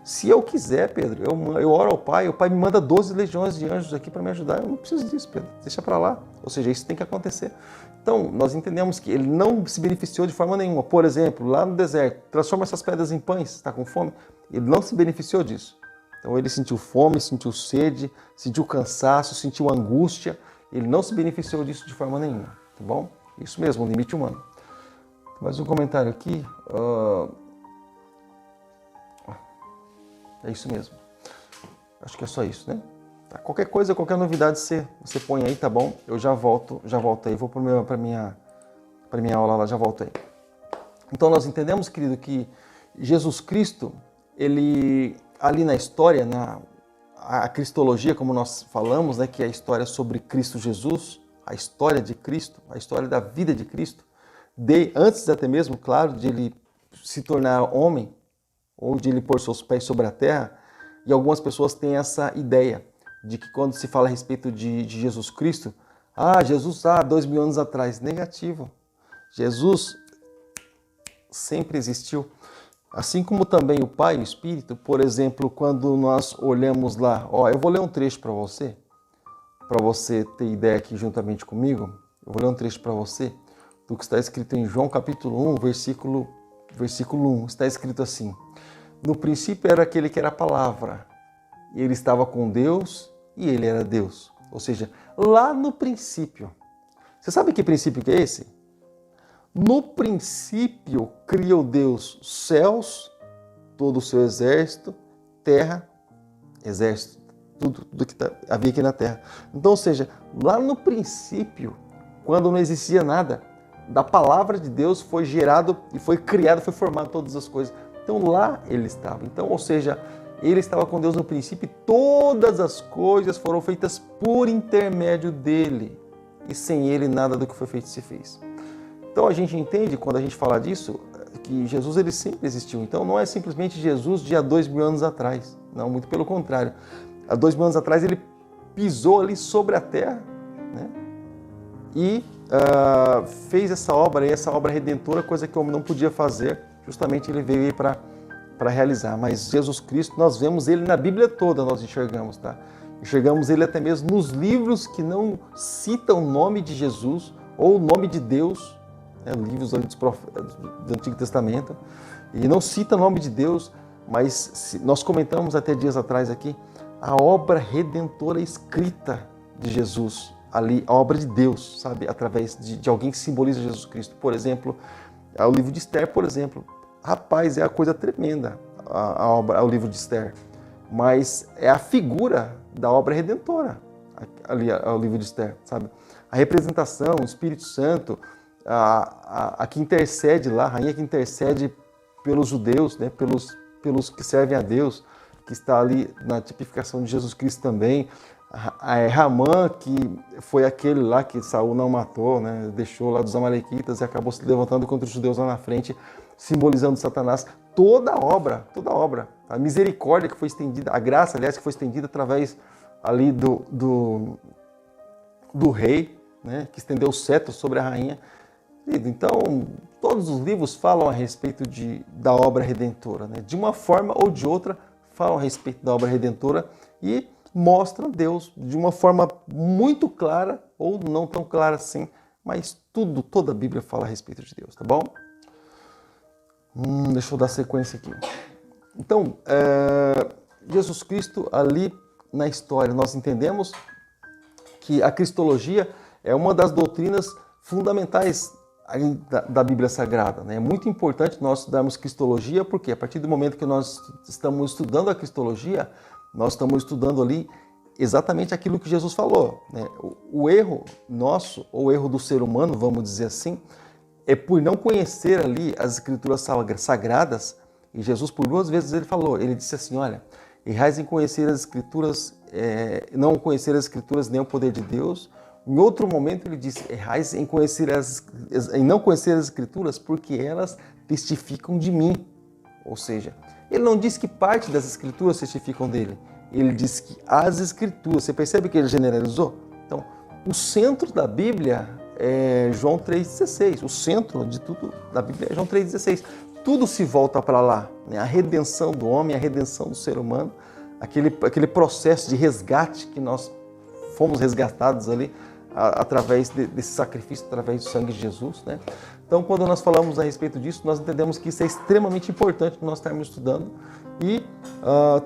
Se eu quiser, Pedro, eu oro ao Pai, o Pai me manda 12 legiões de anjos aqui para me ajudar. Eu não preciso disso, Pedro, deixa para lá. Ou seja, isso tem que acontecer. Então, nós entendemos que ele não se beneficiou de forma nenhuma. Por exemplo, lá no deserto, transforma essas pedras em pães, está com fome? Ele não se beneficiou disso. Então ele sentiu fome, sentiu sede, sentiu cansaço, sentiu angústia. Ele não se beneficiou disso de forma nenhuma, tá bom? Isso mesmo, um limite humano. Mais um comentário aqui. É isso mesmo. Acho que é só isso, né? Tá. Qualquer coisa, qualquer novidade você põe aí, tá bom? Eu já volto aí. Vou para minha aula lá, já volto aí. Então nós entendemos, querido, que Jesus Cristo, ele ali na história, a cristologia, como nós falamos, né, que é a história sobre Cristo Jesus, a história de Cristo, a história da vida de Cristo, antes até mesmo, claro, de ele se tornar homem, ou de ele pôr seus pés sobre a terra, e algumas pessoas têm essa ideia de que quando se fala a respeito de Jesus Cristo, Jesus 2000 anos atrás, negativo. Jesus sempre existiu. Assim como também o Pai e o Espírito, por exemplo, quando nós olhamos lá, eu vou ler um trecho para você ter ideia aqui juntamente comigo, eu vou ler um trecho para você, do que está escrito em João capítulo 1, versículo 1, está escrito assim: no princípio era aquele que era a palavra, e ele estava com Deus, e ele era Deus. Ou seja, lá no princípio. Você sabe que princípio que é esse? No princípio criou Deus céus, todo o seu exército, terra, exército, tudo que havia aqui na terra. Então, ou seja, lá no princípio, quando não existia nada, da palavra de Deus foi gerado e foi criado, foi formado todas as coisas. Então lá ele estava. Então, ou seja, ele estava com Deus no princípio e todas as coisas foram feitas por intermédio dele. E sem ele nada do que foi feito se fez. Então a gente entende, quando a gente fala disso, que Jesus ele sempre existiu. Então não é simplesmente Jesus de há 2000 anos atrás. Não, muito pelo contrário. Há 2000 anos atrás ele pisou ali sobre a terra, né? E fez essa obra redentora, coisa que o homem não podia fazer. Justamente ele veio aí para realizar. Mas Jesus Cristo, nós vemos ele na Bíblia toda, nós enxergamos, tá? Enxergamos ele até mesmo nos livros que não citam o nome de Jesus ou o nome de Deus, livros do Antigo Testamento, e não cita o nome de Deus, mas nós comentamos até dias atrás aqui a obra redentora escrita de Jesus, ali, a obra de Deus, sabe, através de alguém que simboliza Jesus Cristo. Por exemplo, o livro de Esther, por exemplo. Rapaz, é a coisa tremenda o livro de Esther, mas é a figura da obra redentora, ali, o livro de Esther, sabe? A representação, o Espírito Santo, a que intercede lá, a rainha que intercede pelos judeus, né, pelos que servem a Deus, que está ali na tipificação de Jesus Cristo também. Ramã, que foi aquele lá que Saul não matou, né, deixou lá dos amalequitas e acabou se levantando contra os judeus lá na frente, simbolizando Satanás. Toda a obra, a misericórdia que foi estendida, a graça, aliás, que foi estendida através ali do rei, né, que estendeu o cetro sobre a rainha. Então, todos os livros falam a respeito da obra redentora, né? De uma forma ou de outra, falam a respeito da obra redentora e mostram Deus de uma forma muito clara ou não tão clara assim, mas toda a Bíblia fala a respeito de Deus, tá bom? Deixa eu dar sequência aqui. Então, Jesus Cristo ali na história, nós entendemos que a cristologia é uma das doutrinas fundamentais da Bíblia Sagrada, né? É muito importante nós estudarmos cristologia, porque a partir do momento que nós estamos estudando a cristologia, nós estamos estudando ali exatamente aquilo que Jesus falou, né? O erro nosso, ou o erro do ser humano, vamos dizer assim, é por não conhecer ali as escrituras sagradas. E Jesus por 2 vezes ele disse assim, olha, errais em conhecer as escrituras, não conhecer as escrituras nem o poder de Deus. Em outro momento ele disse, errais em não conhecer as escrituras porque elas testificam de mim. Ou seja, ele não disse que parte das escrituras testificam dele, ele disse que as escrituras, você percebe que ele generalizou? Então, o centro da Bíblia é João 3,16, o centro de tudo da Bíblia é João 3,16. Tudo se volta para lá, né? A redenção do homem, a redenção do ser humano, aquele processo de resgate que nós fomos resgatados ali através desse sacrifício, através do sangue de Jesus, né? Então, quando nós falamos a respeito disso, nós entendemos que isso é extremamente importante nós estarmos estudando. E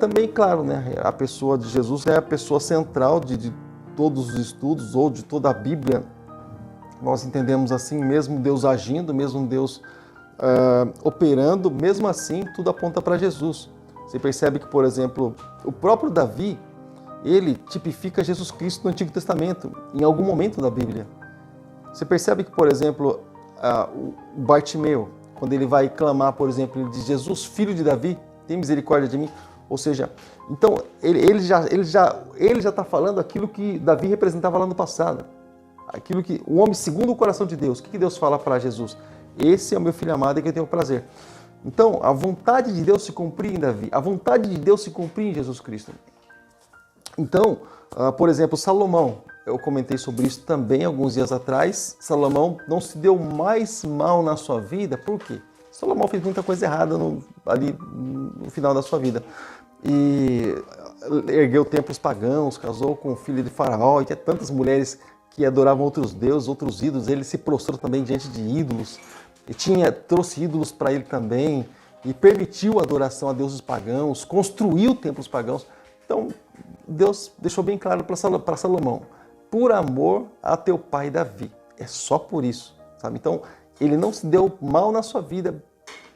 também, claro, né, a pessoa de Jesus é a pessoa central de todos os estudos ou de toda a Bíblia. Nós entendemos assim, mesmo Deus agindo, mesmo Deus operando, mesmo assim, tudo aponta para Jesus. Você percebe que, por exemplo, o próprio Davi, ele tipifica Jesus Cristo no Antigo Testamento, em algum momento da Bíblia. Você percebe que, por exemplo, o Bartimeu, quando ele vai clamar, por exemplo, ele diz, Jesus, filho de Davi, tem misericórdia de mim. Ou seja, então ele já está falando aquilo que Davi representava lá no passado. Aquilo que o homem segundo o coração de Deus. O que Deus fala para Jesus? Esse é o meu filho amado em que eu tenho prazer. Então, a vontade de Deus se cumprir em Davi. A vontade de Deus se cumprir em Jesus Cristo. Então, por exemplo, Salomão. Eu comentei sobre isso também alguns dias atrás. Salomão não se deu mais mal na sua vida. Por quê? Salomão fez muita coisa errada ali no final da sua vida. E ergueu templos pagãos, casou com o filho de Faraó, e tinha tantas mulheres que adoravam outros deuses, outros ídolos. Ele se prostrou também diante de ídolos. E trouxe ídolos para ele também. E permitiu a adoração a deuses pagãos, construiu templos pagãos. Então, Deus deixou bem claro para Salomão: por amor a teu pai Davi. É só por isso, sabe? Então, ele não se deu mal na sua vida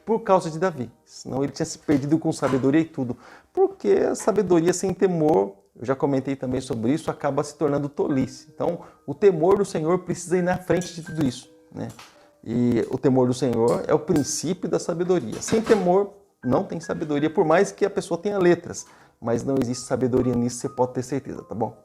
por causa de Davi. Senão ele tinha se perdido com sabedoria e tudo. Porque a sabedoria sem temor, eu já comentei também sobre isso, acaba se tornando tolice. Então, o temor do Senhor precisa ir na frente de tudo isso, né? E o temor do Senhor é o princípio da sabedoria. Sem temor, não tem sabedoria, por mais que a pessoa tenha letras. Mas não existe sabedoria nisso, você pode ter certeza, tá bom?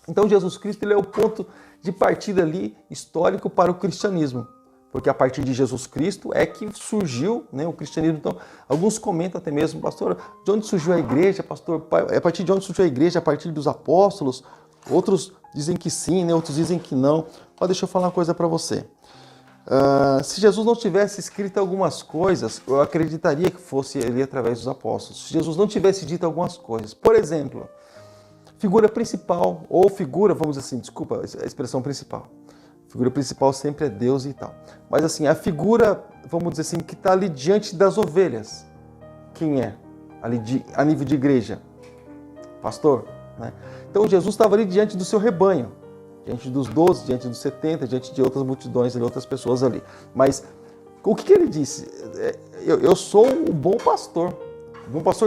Então, Jesus Cristo ele é o ponto de partida ali histórico para o cristianismo. Porque a partir de Jesus Cristo é que surgiu, né, o cristianismo. Então, alguns comentam até mesmo: pastor, de onde surgiu a igreja? Pastor, a partir de onde surgiu a igreja? A partir dos apóstolos? Outros dizem que sim, né, outros dizem que não. Mas deixa eu falar uma coisa para você. Se Jesus não tivesse escrito algumas coisas, eu acreditaria que fosse ali através dos apóstolos. Se Jesus não tivesse dito algumas coisas, por exemplo, figura principal, ou figura, vamos dizer assim, desculpa a expressão principal. Figura principal sempre é Deus e tal. Mas assim, a figura, vamos dizer assim, que está ali diante das ovelhas. Quem é? Ali a nível de igreja. Pastor, né? Então Jesus estava ali diante do seu rebanho. Diante dos 12, diante dos 70, diante de outras multidões, outras pessoas ali. Mas o que ele disse? Eu sou o bom pastor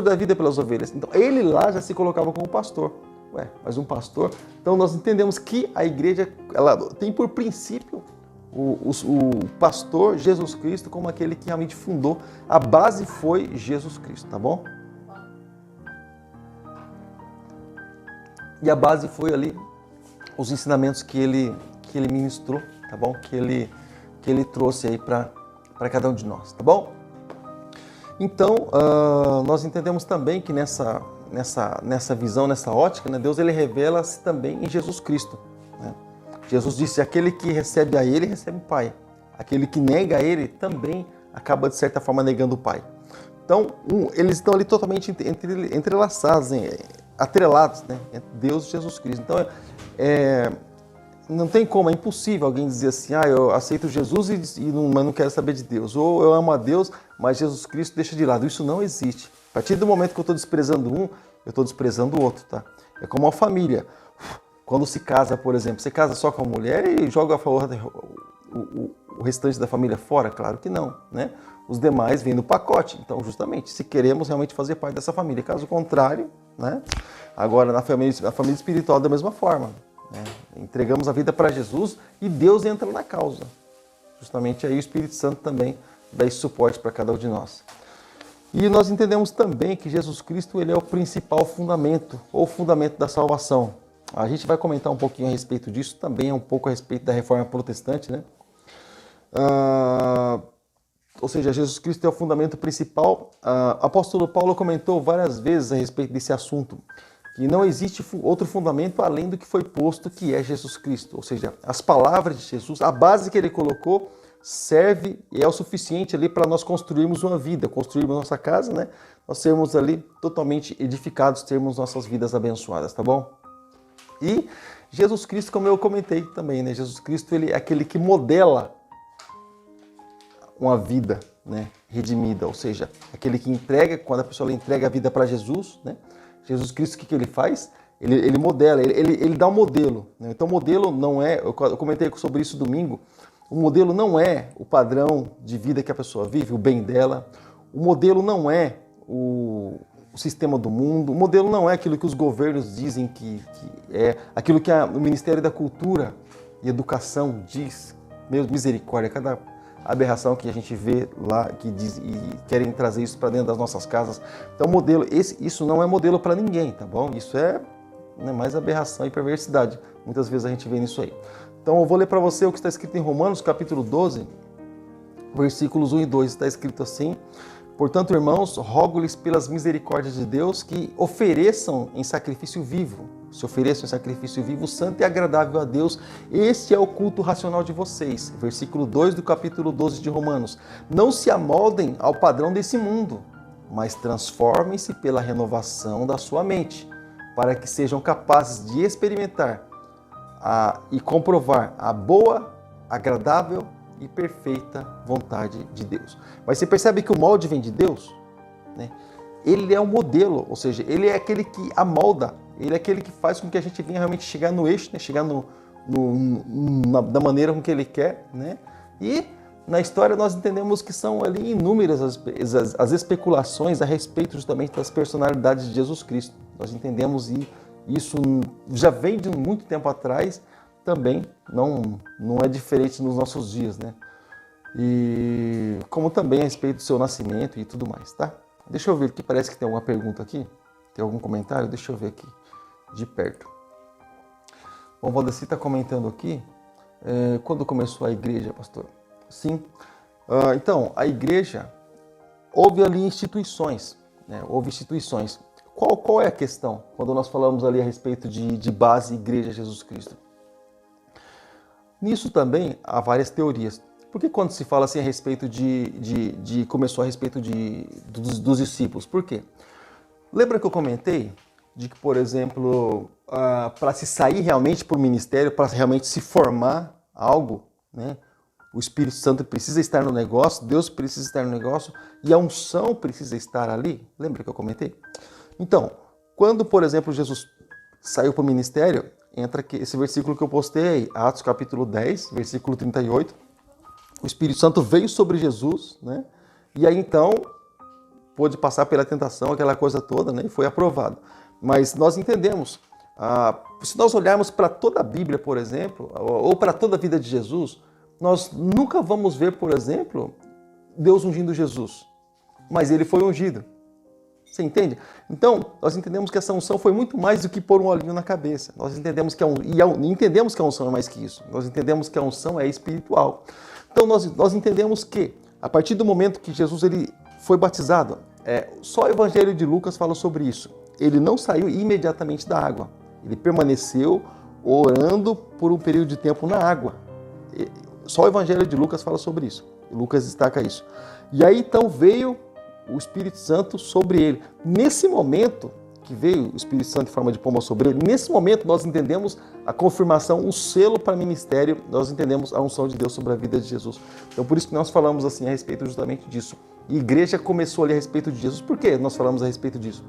da vida pelas ovelhas. Então ele lá já se colocava como pastor. Mas um pastor? Então nós entendemos que a igreja ela tem por princípio o pastor Jesus Cristo como aquele que realmente fundou. A base foi Jesus Cristo, tá bom? E a base foi ali os ensinamentos que ele ministrou, tá bom? Que ele trouxe aí para cada um de nós, tá bom? Então, nós entendemos também que nessa visão, nessa ótica, né, Deus ele revela-se também em Jesus Cristo, né? Jesus disse: aquele que recebe a ele, recebe o Pai. Aquele que nega a ele também acaba, de certa forma, negando o Pai. Então, eles estão ali totalmente entrelaçados, atrelados, né? Entre Deus e Jesus Cristo. Então, não tem como, é impossível alguém dizer assim: eu aceito Jesus mas não quero saber de Deus. Ou eu amo a Deus, mas Jesus Cristo deixa de lado. Isso não existe. A partir do momento que eu estou desprezando um, eu estou desprezando o outro, tá? É como uma família. Quando se casa, por exemplo, você casa só com a mulher e joga o restante da família fora? Claro que não, né? Os demais vêm no pacote. Então, justamente, se queremos realmente fazer parte dessa família. Caso contrário, né? Agora, na família espiritual, da mesma forma, né? Entregamos a vida para Jesus e Deus entra na causa. Justamente aí o Espírito Santo também dá esse suporte para cada um de nós. E nós entendemos também que Jesus Cristo ele é o principal fundamento, ou fundamento da salvação. A gente vai comentar um pouquinho a respeito disso, também um pouco a respeito da reforma protestante, né? Ou seja, Jesus Cristo é o fundamento principal. Apóstolo Paulo comentou várias vezes a respeito desse assunto, que não existe outro fundamento além do que foi posto, que é Jesus Cristo. Ou seja, as palavras de Jesus, a base que ele colocou, serve e é o suficiente ali para nós construirmos uma vida, construirmos nossa casa, né? Nós sermos ali totalmente edificados, termos nossas vidas abençoadas, tá bom? E Jesus Cristo, como eu comentei também, né? Jesus Cristo ele é aquele que modela uma vida, né, redimida, ou seja, aquele que entrega, quando a pessoa entrega a vida para Jesus, né? Jesus Cristo, o que ele faz? Ele modela, ele dá um modelo, né? Então o modelo não é, eu comentei sobre isso domingo, o modelo não é o padrão de vida que a pessoa vive, o bem dela. O modelo não é o sistema do mundo. O modelo não é aquilo que os governos dizem que é. Aquilo que o Ministério da Cultura e Educação diz. Meu misericórdia, aberração que a gente vê lá, que diz, e querem trazer isso para dentro das nossas casas. Então, modelo, isso não é modelo para ninguém, tá bom? Isso é, né, mais aberração e perversidade. Muitas vezes a gente vê nisso aí. Então, eu vou ler para você o que está escrito em Romanos, capítulo 12, versículos 1 e 2. Está escrito assim: portanto, irmãos, rogo-lhes pelas misericórdias de Deus que ofereçam em sacrifício vivo, se ofereçam em sacrifício vivo, santo e agradável a Deus. Este é o culto racional de vocês. Versículo 2 do capítulo 12 de Romanos. Não se amoldem ao padrão desse mundo, mas transformem-se pela renovação da sua mente, para que sejam capazes de experimentar e comprovar a boa, agradável e perfeita vontade de Deus. Mas você percebe que o molde vem de Deus, né? Ele é o modelo, ou seja, ele é aquele que amolda, ele é aquele que faz com que a gente venha realmente chegar no eixo, né? Chegar da maneira com que ele quer, né? E na história nós entendemos que são ali inúmeras as especulações a respeito justamente das personalidades de Jesus Cristo. Nós entendemos, e isso já vem de muito tempo atrás, também não é diferente nos nossos dias, né? E como também a respeito do seu nascimento e tudo mais, tá? Deixa eu ver aqui, parece que tem alguma pergunta aqui. Tem algum comentário? Deixa eu ver aqui, de perto. Bom, o Valdeci está comentando aqui, quando começou a igreja, pastor? Sim. Então, a igreja, houve ali instituições, né? Houve instituições. Qual é a questão quando nós falamos ali a respeito de base Igreja Jesus Cristo? Nisso também há várias teorias. Por que quando se fala assim a respeito começou a respeito dos discípulos? Por quê? Lembra que eu comentei de que, por exemplo, para se sair realmente para o ministério, para realmente se formar algo, né? O Espírito Santo precisa estar no negócio, Deus precisa estar no negócio e a unção precisa estar ali. Lembra que eu comentei? Então, quando, por exemplo, Jesus saiu para o ministério, entra aqui esse versículo que eu postei, Atos capítulo 10, versículo 38. O Espírito Santo veio sobre Jesus, né? E aí então pôde passar pela tentação, aquela coisa toda, né? E foi aprovado. Mas nós entendemos, se nós olharmos para toda a Bíblia, por exemplo, ou para toda a vida de Jesus, nós nunca vamos ver, por exemplo, Deus ungindo Jesus. Mas ele foi ungido. Você entende? Então, nós entendemos que essa unção foi muito mais do que pôr um olhinho na cabeça. Nós entendemos que entendemos que a unção é mais que isso. Nós entendemos que a unção é espiritual. Então, nós entendemos que, a partir do momento que Jesus ele foi batizado, só o Evangelho de Lucas fala sobre isso. Ele não saiu imediatamente da água. Ele permaneceu orando por um período de tempo na água. Só o Evangelho de Lucas fala sobre isso. Lucas destaca isso. E aí, então, veio o Espírito Santo sobre ele. Nesse momento que veio o Espírito Santo em forma de pomba sobre ele, nesse momento nós entendemos a confirmação, o selo para ministério, nós entendemos a unção de Deus sobre a vida de Jesus. Então por isso que nós falamos assim a respeito justamente disso. E a igreja começou ali a respeito de Jesus. Por que nós falamos a respeito disso?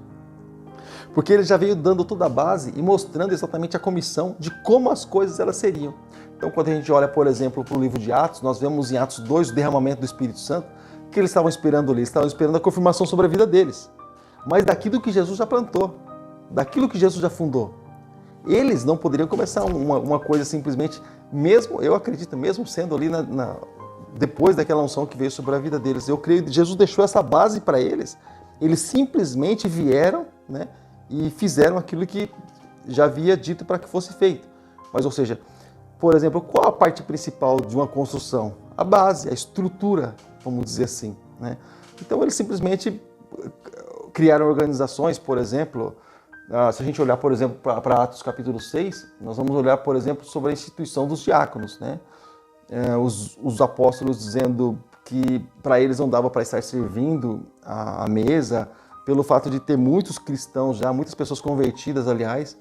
Porque ele já veio dando toda a base e mostrando exatamente a comissão de como as coisas elas seriam. Então quando a gente olha, por exemplo, para o livro de Atos, nós vemos em Atos 2 o derramamento do Espírito Santo. O que eles estavam esperando ali? Eles estavam esperando a confirmação sobre a vida deles. Mas daquilo que Jesus já plantou, daquilo que Jesus já fundou. Eles não poderiam começar uma coisa simplesmente, mesmo, eu acredito, mesmo sendo ali depois daquela unção que veio sobre a vida deles. Eu creio que Jesus deixou essa base para eles. Eles simplesmente vieram, né, e fizeram aquilo que já havia dito para que fosse feito. Mas, ou seja, por exemplo, qual a parte principal de uma construção? A base, a estrutura, vamos dizer assim, né? Então eles simplesmente criaram organizações, por exemplo, se a gente olhar, por exemplo, para Atos capítulo 6, nós vamos olhar, por exemplo, sobre a instituição dos diáconos, né? Os apóstolos dizendo que para eles não dava para estar servindo a mesa, pelo fato de ter muitos cristãos já, muitas pessoas convertidas, aliás,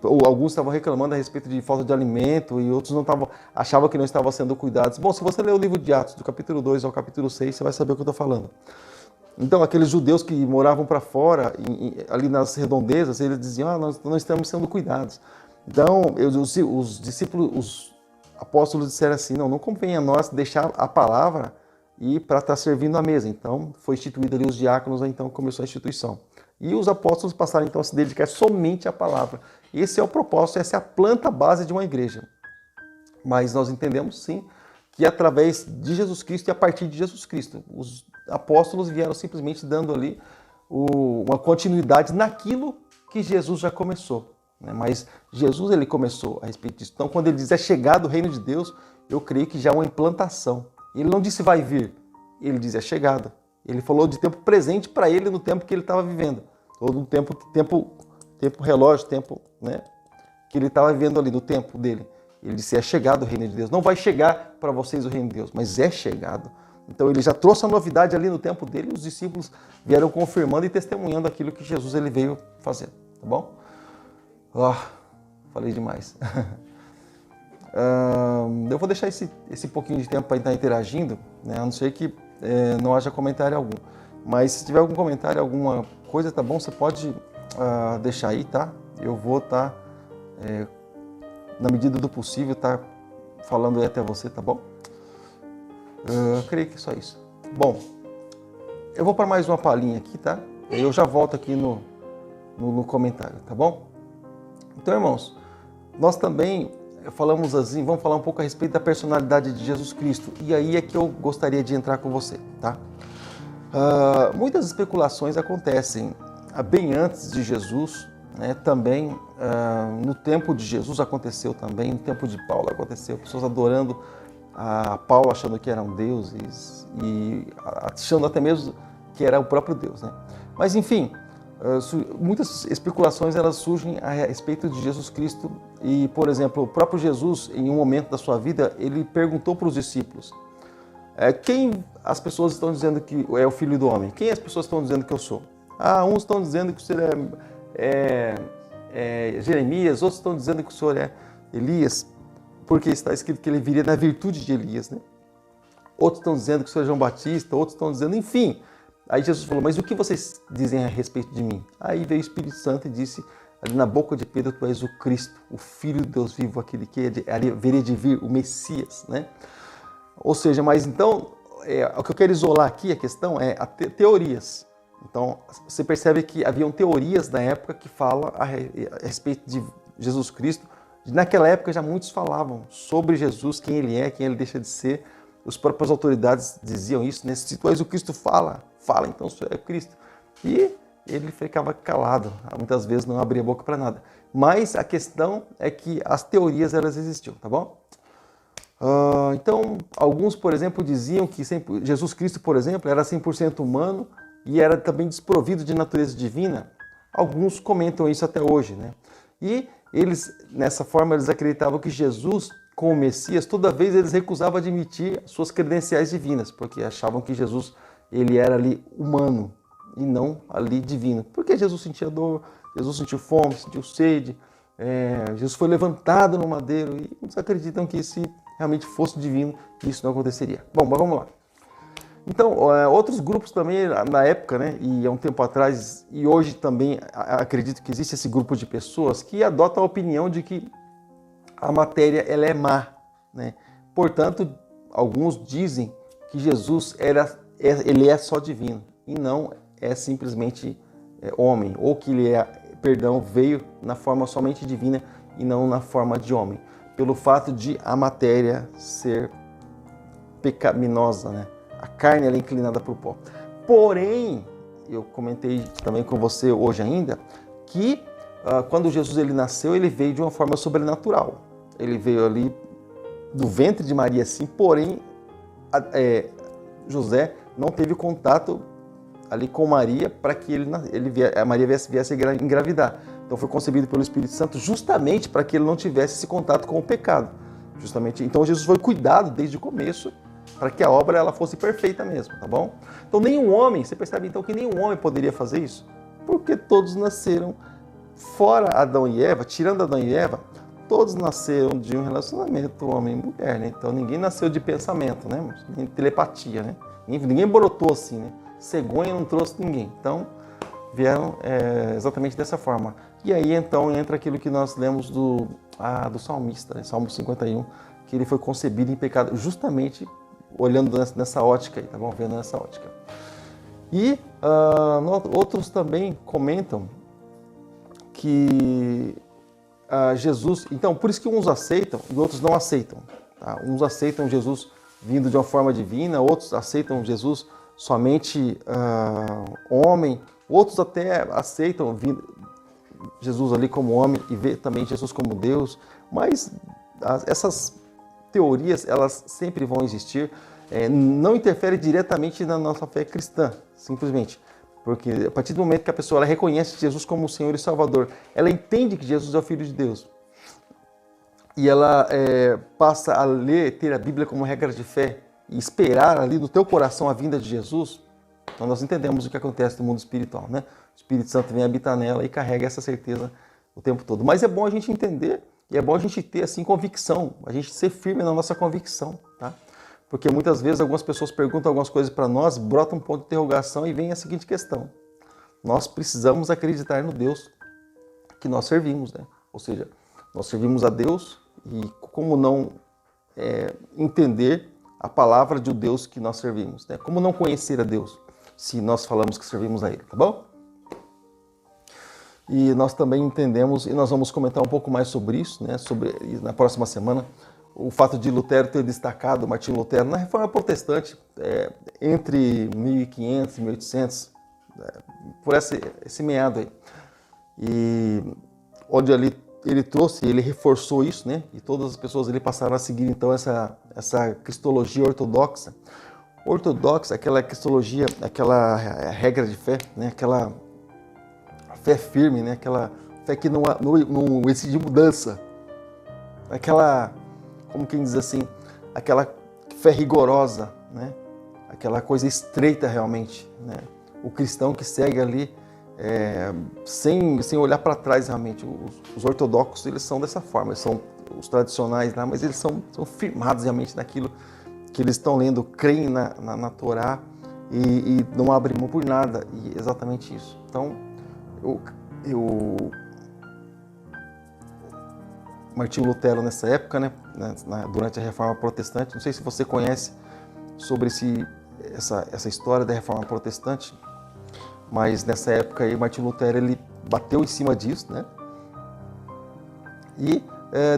ou alguns estavam reclamando a respeito de falta de alimento e outros achavam que não estavam sendo cuidados. Bom, se você ler o livro de Atos, do capítulo 2 ao capítulo 6, você vai saber o que eu estou falando. Então, aqueles judeus que moravam para fora, ali nas redondezas, eles diziam, nós não estamos sendo cuidados. Então, os discípulos, os apóstolos disseram assim, não convém a nós deixar a palavra e para estar servindo a mesa. Então, foi instituído ali os diáconos, então começou a instituição. E os apóstolos passaram então a se dedicar somente à palavra. Esse é o propósito, essa é a planta base de uma igreja. Mas nós entendemos sim que é através de Jesus Cristo e a partir de Jesus Cristo. Os apóstolos vieram simplesmente dando ali uma continuidade naquilo que Jesus já começou, né? Mas Jesus, ele começou a respeito disso. Então, quando ele diz é chegado o reino de Deus, eu creio que já é uma implantação. Ele não disse vai vir, ele diz é chegado. Ele falou de tempo presente para ele no tempo que ele estava vivendo. Ou no tempo relógio, tempo, né, que ele estava vivendo ali, no tempo dele. Ele disse, é chegado o reino de Deus. Não vai chegar para vocês o reino de Deus, mas é chegado. Então ele já trouxe a novidade ali no tempo dele e os discípulos vieram confirmando e testemunhando aquilo que Jesus ele veio fazer. Tá bom? Falei demais. Eu vou deixar esse pouquinho de tempo para estar interagindo, né? A não ser que não haja comentário algum. Mas se tiver algum comentário, alguma coisa, tá bom? Você pode deixar aí, tá? Eu vou estar, na medida do possível, tá falando aí até você, tá bom? Eu creio que é só isso. Bom, eu vou para mais uma palhinha aqui, tá? Eu já volto aqui no comentário, tá bom? Então, irmãos, nós também falamos assim, vamos falar um pouco a respeito da personalidade de Jesus Cristo. E aí é que eu gostaria de entrar com você, tá? Muitas especulações acontecem bem antes de Jesus, né? Também no tempo de Jesus aconteceu também, no tempo de Paulo aconteceu, pessoas adorando a Paulo achando que eram deuses e achando até mesmo que era o próprio Deus, né? Mas enfim, muitas especulações elas surgem a respeito de Jesus Cristo e, por exemplo, o próprio Jesus, em um momento da sua vida, ele perguntou para os discípulos: quem as pessoas estão dizendo que é o Filho do Homem? Quem as pessoas estão dizendo que eu sou? Uns estão dizendo que o Senhor é Jeremias, outros estão dizendo que o Senhor é Elias, porque está escrito que ele viria na virtude de Elias, né? Outros estão dizendo que o Senhor é João Batista, outros estão dizendo, enfim. Aí Jesus falou, mas o que vocês dizem a respeito de mim? Aí veio o Espírito Santo e disse, ali na boca de Pedro, tu és o Cristo, o Filho de Deus vivo, aquele que haveria de vir, o Messias, né? Ou seja, mas então, o que eu quero isolar aqui, a questão é teorias. Então, você percebe que haviam teorias na época que falam a respeito de Jesus Cristo. Naquela época já muitos falavam sobre Jesus, quem ele é, quem ele deixa de ser. As próprias autoridades diziam isso, né? Se tu és o Cristo, fala então tu é o Cristo. E ele ficava calado, muitas vezes não abria a boca para nada. Mas a questão é que as teorias elas existiam, tá bom? Então, alguns, por exemplo, diziam que Jesus Cristo, por exemplo, era 100% humano e era também desprovido de natureza divina. Alguns comentam isso até hoje, né? E eles, nessa forma, eles acreditavam que Jesus, como Messias, toda vez eles recusavam admitir suas credenciais divinas, porque achavam que Jesus ele era ali humano e não ali divino. Porque Jesus sentia dor, Jesus sentiu fome, sentiu sede, Jesus foi levantado no madeiro e muitos acreditam que se realmente fosse divino, isso não aconteceria. Bom, mas vamos lá. Então, outros grupos também, na época, né, e há um tempo atrás, e hoje também acredito que existe esse grupo de pessoas que adotam a opinião de que a matéria ela é má, né? Portanto, alguns dizem que Jesus ele é só divino e não é simplesmente homem, ou que ele veio na forma somente divina e não na forma de homem, pelo fato de a matéria ser pecaminosa, né? A carne ela é inclinada para o pó. Porém, eu comentei também com você hoje ainda, que quando Jesus ele nasceu, ele veio de uma forma sobrenatural. Ele veio ali do ventre de Maria, sim, porém, José não teve contato ali com Maria para que a Maria viesse a engravidar. Então foi concebido pelo Espírito Santo justamente para que ele não tivesse esse contato com o pecado. Justamente. Então Jesus foi cuidado desde o começo para que a obra ela fosse perfeita mesmo, tá bom? Então nenhum homem, você percebe então que nenhum homem poderia fazer isso? Porque todos nasceram fora Adão e Eva, tirando Adão e Eva, todos nasceram de um relacionamento homem e mulher, né? Então ninguém nasceu de pensamento, né? Nem telepatia, né? Ninguém brotou assim, né? Cegonha não trouxe ninguém. Então vieram exatamente dessa forma. E aí então entra aquilo que nós lemos do salmista, né? Salmo 51, que ele foi concebido em pecado, justamente olhando nessa ótica aí, tá bom? Vendo nessa ótica. E outros também comentam que Jesus... Então, por isso que uns aceitam e outros não aceitam. Tá? Uns aceitam Jesus vindo de uma forma divina, outros aceitam Jesus somente homem, outros até aceitam Jesus ali como homem e vê também Jesus como Deus, mas essas teorias, elas sempre vão existir, não interfere diretamente na nossa fé cristã, simplesmente. Porque a partir do momento que a pessoa ela reconhece Jesus como o Senhor e Salvador, ela entende que Jesus é o Filho de Deus, e ela passa a ler, ter a Bíblia como regra de fé, e esperar ali no teu coração a vinda de Jesus, então nós entendemos o que acontece no mundo espiritual, né? O Espírito Santo vem habitar nela e carrega essa certeza o tempo todo. Mas é bom a gente entender e é bom a gente ter assim convicção, a gente ser firme na nossa convicção, tá? Porque muitas vezes algumas pessoas perguntam algumas coisas para nós, brota um ponto de interrogação e vem a seguinte questão: nós precisamos acreditar no Deus que nós servimos, né? Ou seja, nós servimos a Deus e como não entender a palavra de Deus que nós servimos, né? Como não conhecer a Deus se nós falamos que servimos a Ele, tá bom? E nós também entendemos, e nós vamos comentar um pouco mais sobre isso, né? Na próxima semana, o fato de Lutero ter destacado, Martinho Lutero, na Reforma Protestante, entre 1500 e 1800, por esse meado aí. E onde ele trouxe, ele reforçou isso, né? E todas as pessoas ali passaram a seguir então essa cristologia ortodoxa. Ortodoxa, aquela cristologia, aquela regra de fé, né? Aquela fé firme, né? Aquela fé que não exige de mudança. Aquela, como quem diz assim, aquela fé rigorosa, né? Aquela coisa estreita realmente, né? O cristão que segue ali sem olhar para trás realmente. Os ortodoxos, eles são dessa forma, eles são os tradicionais lá, mas eles são firmados realmente naquilo que eles estão lendo, creem na Torá e não abrem mão por nada, e exatamente isso. Então, Martinho Lutero nessa época, né, durante a Reforma Protestante, não sei se você conhece sobre essa história da Reforma Protestante, mas nessa época aí Martinho Lutero ele bateu em cima disso, né, e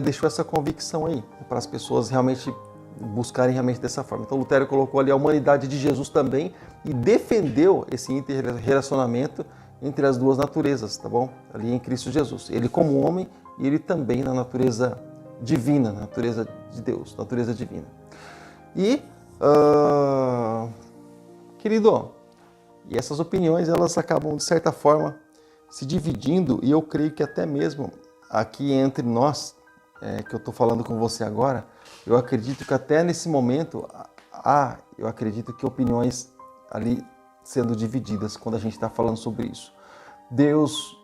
deixou essa convicção aí para as pessoas realmente buscarem realmente dessa forma. Então Lutero colocou ali a humanidade de Jesus também e defendeu esse interrelacionamento entre as duas naturezas, tá bom? Ali em Cristo Jesus. Ele como homem e ele também na natureza divina, na natureza de Deus, natureza divina. E, querido, e essas opiniões elas acabam de certa forma se dividindo, e eu creio que até mesmo aqui entre nós, que eu estou falando com você agora, eu acredito que até nesse momento eu acredito que opiniões ali sendo divididas quando a gente está falando sobre isso. Deus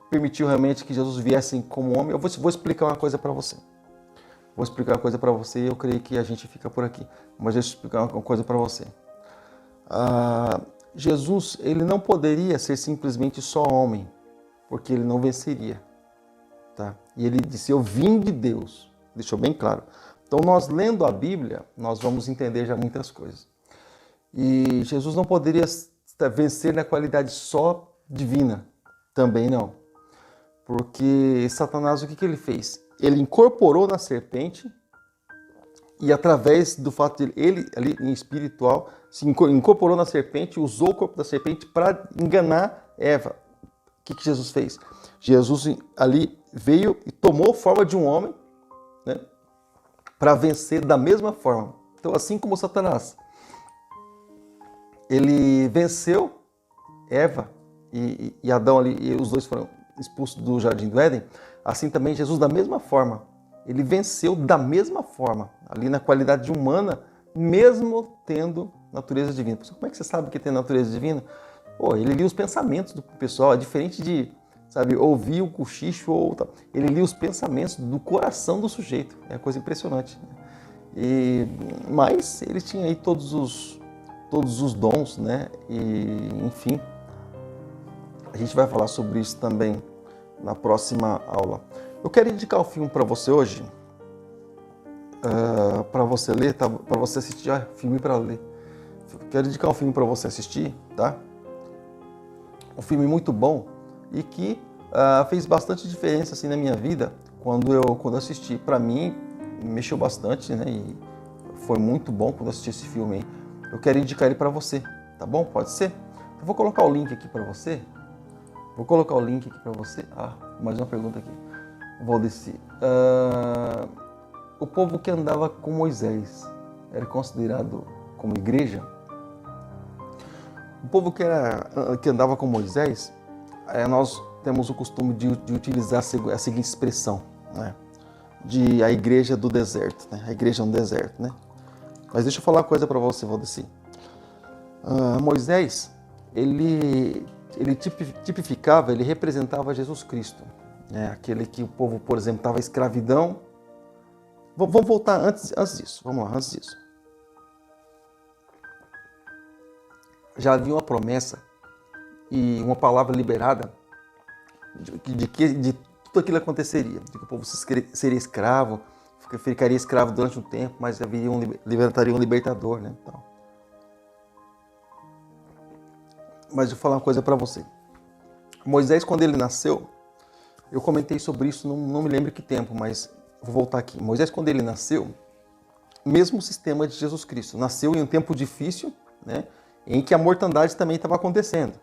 permitiu realmente que Jesus viesse como homem. Eu vou explicar uma coisa para você. Vou explicar uma coisa para você e eu creio que a gente fica por aqui. Mas deixa eu explicar uma coisa para você. Jesus, ele não poderia ser simplesmente só homem, porque ele não venceria. Tá? E ele disse, eu vim de Deus. Deixou bem claro. Então, nós lendo a Bíblia, nós vamos entender já muitas coisas. E Jesus não poderia vencer na qualidade só divina. Também não. Porque Satanás, o que ele fez? Ele incorporou na serpente e através do fato de ele, ali em espiritual, se incorporou na serpente, usou o corpo da serpente para enganar Eva. O que Jesus fez? Jesus ali veio e tomou forma de um homem, né, para vencer da mesma forma. Então, assim como Satanás, ele venceu Eva e Adão ali, e os dois foram expulsos do Jardim do Éden, assim também Jesus da mesma forma. Ele venceu da mesma forma, ali na qualidade humana, mesmo tendo natureza divina. Como é que você sabe que tem natureza divina? Ele lia os pensamentos do pessoal, é diferente de, ouvir o cochicho ou tal. Ele lia os pensamentos do coração do sujeito, é uma coisa impressionante. Mas ele tinha aí todos os dons, né? E, enfim, a gente vai falar sobre isso também na próxima aula. Eu quero indicar um filme para você hoje, para você ler, tá? Para você assistir, filme para ler. Quero indicar um filme para você assistir, tá? Um filme muito bom e que fez bastante diferença assim na minha vida quando eu assisti. Para mim, mexeu bastante, né? foi muito bom quando eu assisti esse filme aí. Eu quero indicar ele para você, tá bom? Pode ser? Eu vou colocar o link aqui para você. Mais uma pergunta aqui. Valdeci. O povo que andava com Moisés era considerado como igreja? O povo que andava com Moisés, nós temos o costume de utilizar a seguinte expressão, né? De a igreja do deserto, né? A igreja no deserto, né? Mas deixa eu falar uma coisa para você, Valdeci. Moisés, ele tipificava, ele representava Jesus Cristo, né? Aquele que o povo, por exemplo, estava em escravidão. Vamos voltar antes disso. Vamos lá, antes disso. Já havia uma promessa e uma palavra liberada de tudo aquilo aconteceria, de que o povo seria escravo, ficaria escravo durante um tempo, mas levantaria um libertador, né? Então, mas eu vou falar uma coisa para você. Moisés, quando ele nasceu, eu comentei sobre isso, não me lembro que tempo, mas vou voltar aqui. Moisés, quando ele nasceu, mesmo sistema de Jesus Cristo, nasceu em um tempo difícil, né? Em que a mortandade também estava acontecendo,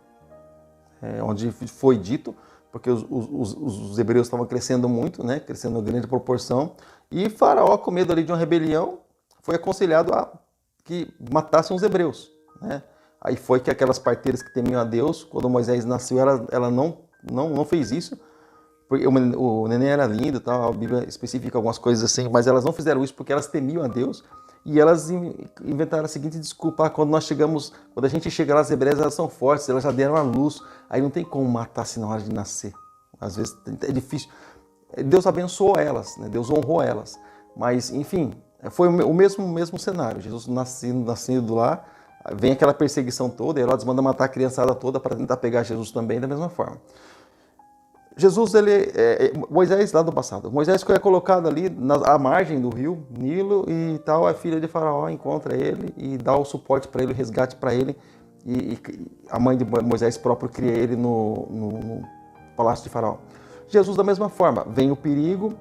onde foi dito, porque os hebreus estavam crescendo muito, né? Crescendo em grande proporção, e Faraó, com medo ali de uma rebelião, foi aconselhado a que matassem os hebreus, né? Aí foi que aquelas parteiras que temiam a Deus, quando Moisés nasceu, ela não fez isso, porque o neném era lindo, tal, a Bíblia especifica algumas coisas assim, mas elas não fizeram isso porque elas temiam a Deus, e elas inventaram a seguinte desculpa: quando a gente chega lá, as hebreias, elas são fortes, elas já deram a luz, aí não tem como matar assim na hora de nascer. Às vezes é difícil. Deus abençoou elas, né? Deus honrou elas, mas enfim, foi o mesmo cenário. Jesus nascendo lá, vem aquela perseguição toda, Herodes manda matar a criançada toda para tentar pegar Jesus também da mesma forma. Jesus, Moisés lá do passado, Moisés foi colocado ali à margem do rio Nilo e tal, a filha de Faraó encontra ele e dá o suporte para ele, o resgate para ele, e a mãe de Moisés próprio cria ele no palácio de Faraó. Jesus, da mesma forma, vem o perigo,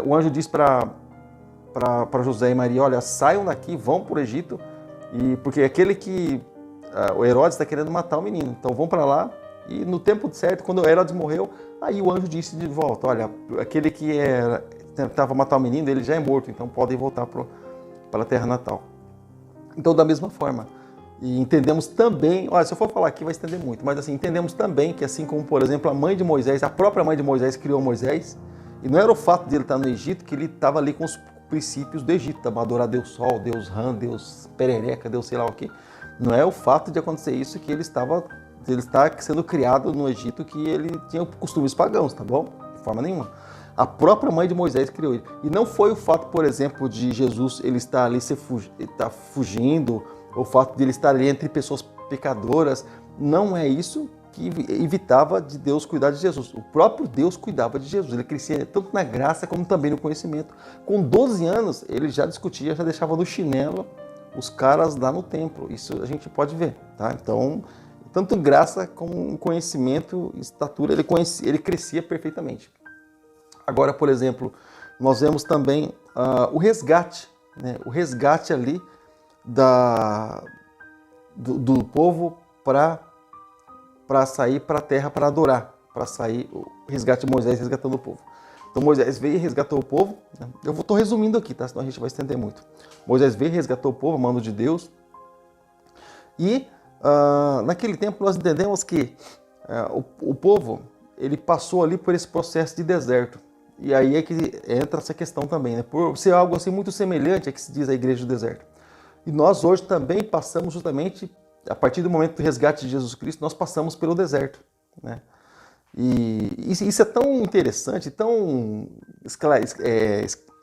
o anjo diz para José e Maria: olha, saiam daqui, vão para o Egito, porque aquele que o Herodes está querendo matar o menino, então vão para lá. E no tempo certo, quando o Herodes morreu, aí o anjo disse de volta: olha, aquele que tentava matar o menino, ele já é morto, então podem voltar para a terra natal. Então, da mesma forma, e entendemos também, olha, se eu for falar aqui vai estender muito, mas assim, entendemos também que assim como, por exemplo, a mãe de Moisés, a própria mãe de Moisés criou Moisés, e não era o fato de ele estar no Egito que ele estava ali com os princípios do Egito, adorar Deus Sol, Deus Ram, Deus Perereca, Deus sei lá o quê. Não é o fato de acontecer isso que ele está sendo criado no Egito, que ele tinha costumes pagãos, tá bom? De forma nenhuma. A própria mãe de Moisés criou ele. E não foi o fato, por exemplo, de Jesus ele estar ali fugindo, ou o fato de ele estar ali entre pessoas pecadoras. Não é isso que evitava de Deus cuidar de Jesus. O próprio Deus cuidava de Jesus. Ele crescia tanto na graça como também no conhecimento. Com 12 anos, ele já discutia, já deixava no chinelo os caras lá no templo. Isso a gente pode ver, tá? Então, tanto graça como conhecimento, estatura, ele crescia perfeitamente. Agora, por exemplo, nós vemos também o resgate, né? O resgate ali do povo para sair para a terra para adorar, para sair, o resgate de Moisés resgatando o povo. Então Moisés veio e resgatou o povo, né? Eu estou resumindo aqui, tá? Senão a gente vai estender muito. Moisés veio e resgatou o povo, a mando de Deus, e naquele tempo nós entendemos que o povo ele passou ali por esse processo de deserto. E aí é que entra essa questão também, né? Por ser algo assim muito semelhante a que se diz a igreja do deserto. E nós hoje também passamos justamente, a partir do momento do resgate de Jesus Cristo, nós passamos pelo deserto, né? E isso é tão interessante, tão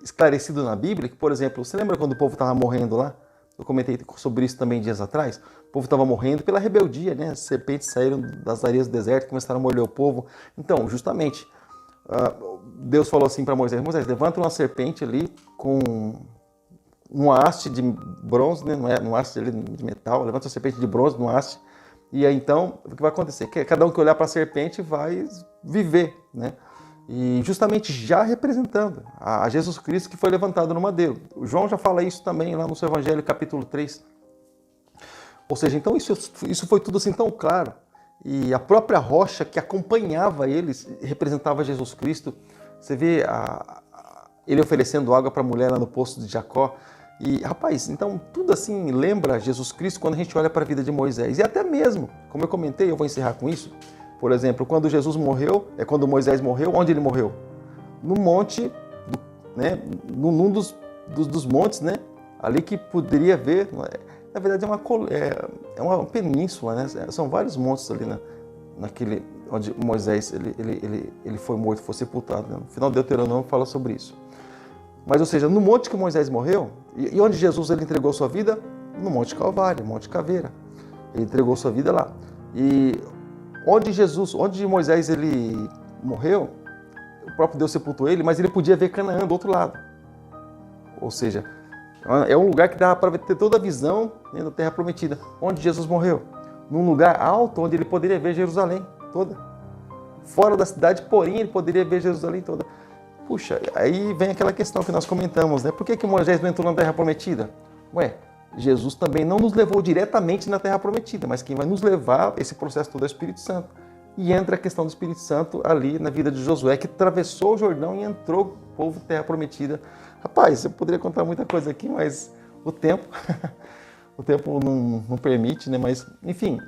esclarecido na Bíblia, que, por exemplo, você lembra quando o povo estava morrendo lá? Eu comentei sobre isso também dias atrás. O povo estava morrendo pela rebeldia, né? As serpentes saíram das areias do deserto, começaram a morder o povo. Então, justamente, Deus falou assim para Moisés: Moisés, levanta uma serpente ali com uma haste de bronze, né? Não é uma haste ali de metal, levanta uma serpente de bronze numa haste. E aí então, o que vai acontecer? Cada um que olhar para a serpente vai viver, né? E justamente já representando a Jesus Cristo que foi levantado no madeiro. O João já fala isso também lá no seu Evangelho, capítulo 3. Ou seja, então isso foi tudo assim tão claro. E a própria rocha que acompanhava eles representava Jesus Cristo. Você vê ele oferecendo água para a mulher lá no poço de Jacó. E, rapaz, então tudo assim lembra Jesus Cristo quando a gente olha para a vida de Moisés. E até mesmo, como eu comentei, eu vou encerrar com isso. Por exemplo, quando Jesus morreu, quando Moisés morreu, onde ele morreu? No monte, né, num dos montes, né, ali que poderia ver. Na verdade é uma península, né? São vários montes ali naquele onde Moisés ele foi morto, foi sepultado. Né? No final do Deuteronômio fala sobre isso. Mas, ou seja, no monte que Moisés morreu, e onde Jesus ele entregou sua vida? No Monte Calvário, Monte Caveira. Ele entregou sua vida lá. E onde Moisés ele morreu, o próprio Deus sepultou ele, mas ele podia ver Canaã do outro lado. Ou seja, é um lugar que dá para ter toda a visão, né, da Terra Prometida. Onde Jesus morreu? Num lugar alto onde ele poderia ver Jerusalém toda. Fora da cidade, porém, ele poderia ver Jerusalém toda. Puxa, aí vem aquela questão que nós comentamos, né? Por que Moisés não entrou na Terra Prometida? Jesus também não nos levou diretamente na Terra Prometida, mas quem vai nos levar esse processo todo é o Espírito Santo. E entra a questão do Espírito Santo ali na vida de Josué, que atravessou o Jordão e entrou o povo da Terra Prometida. Rapaz, eu poderia contar muita coisa aqui, mas o tempo não permite, né? Mas, enfim,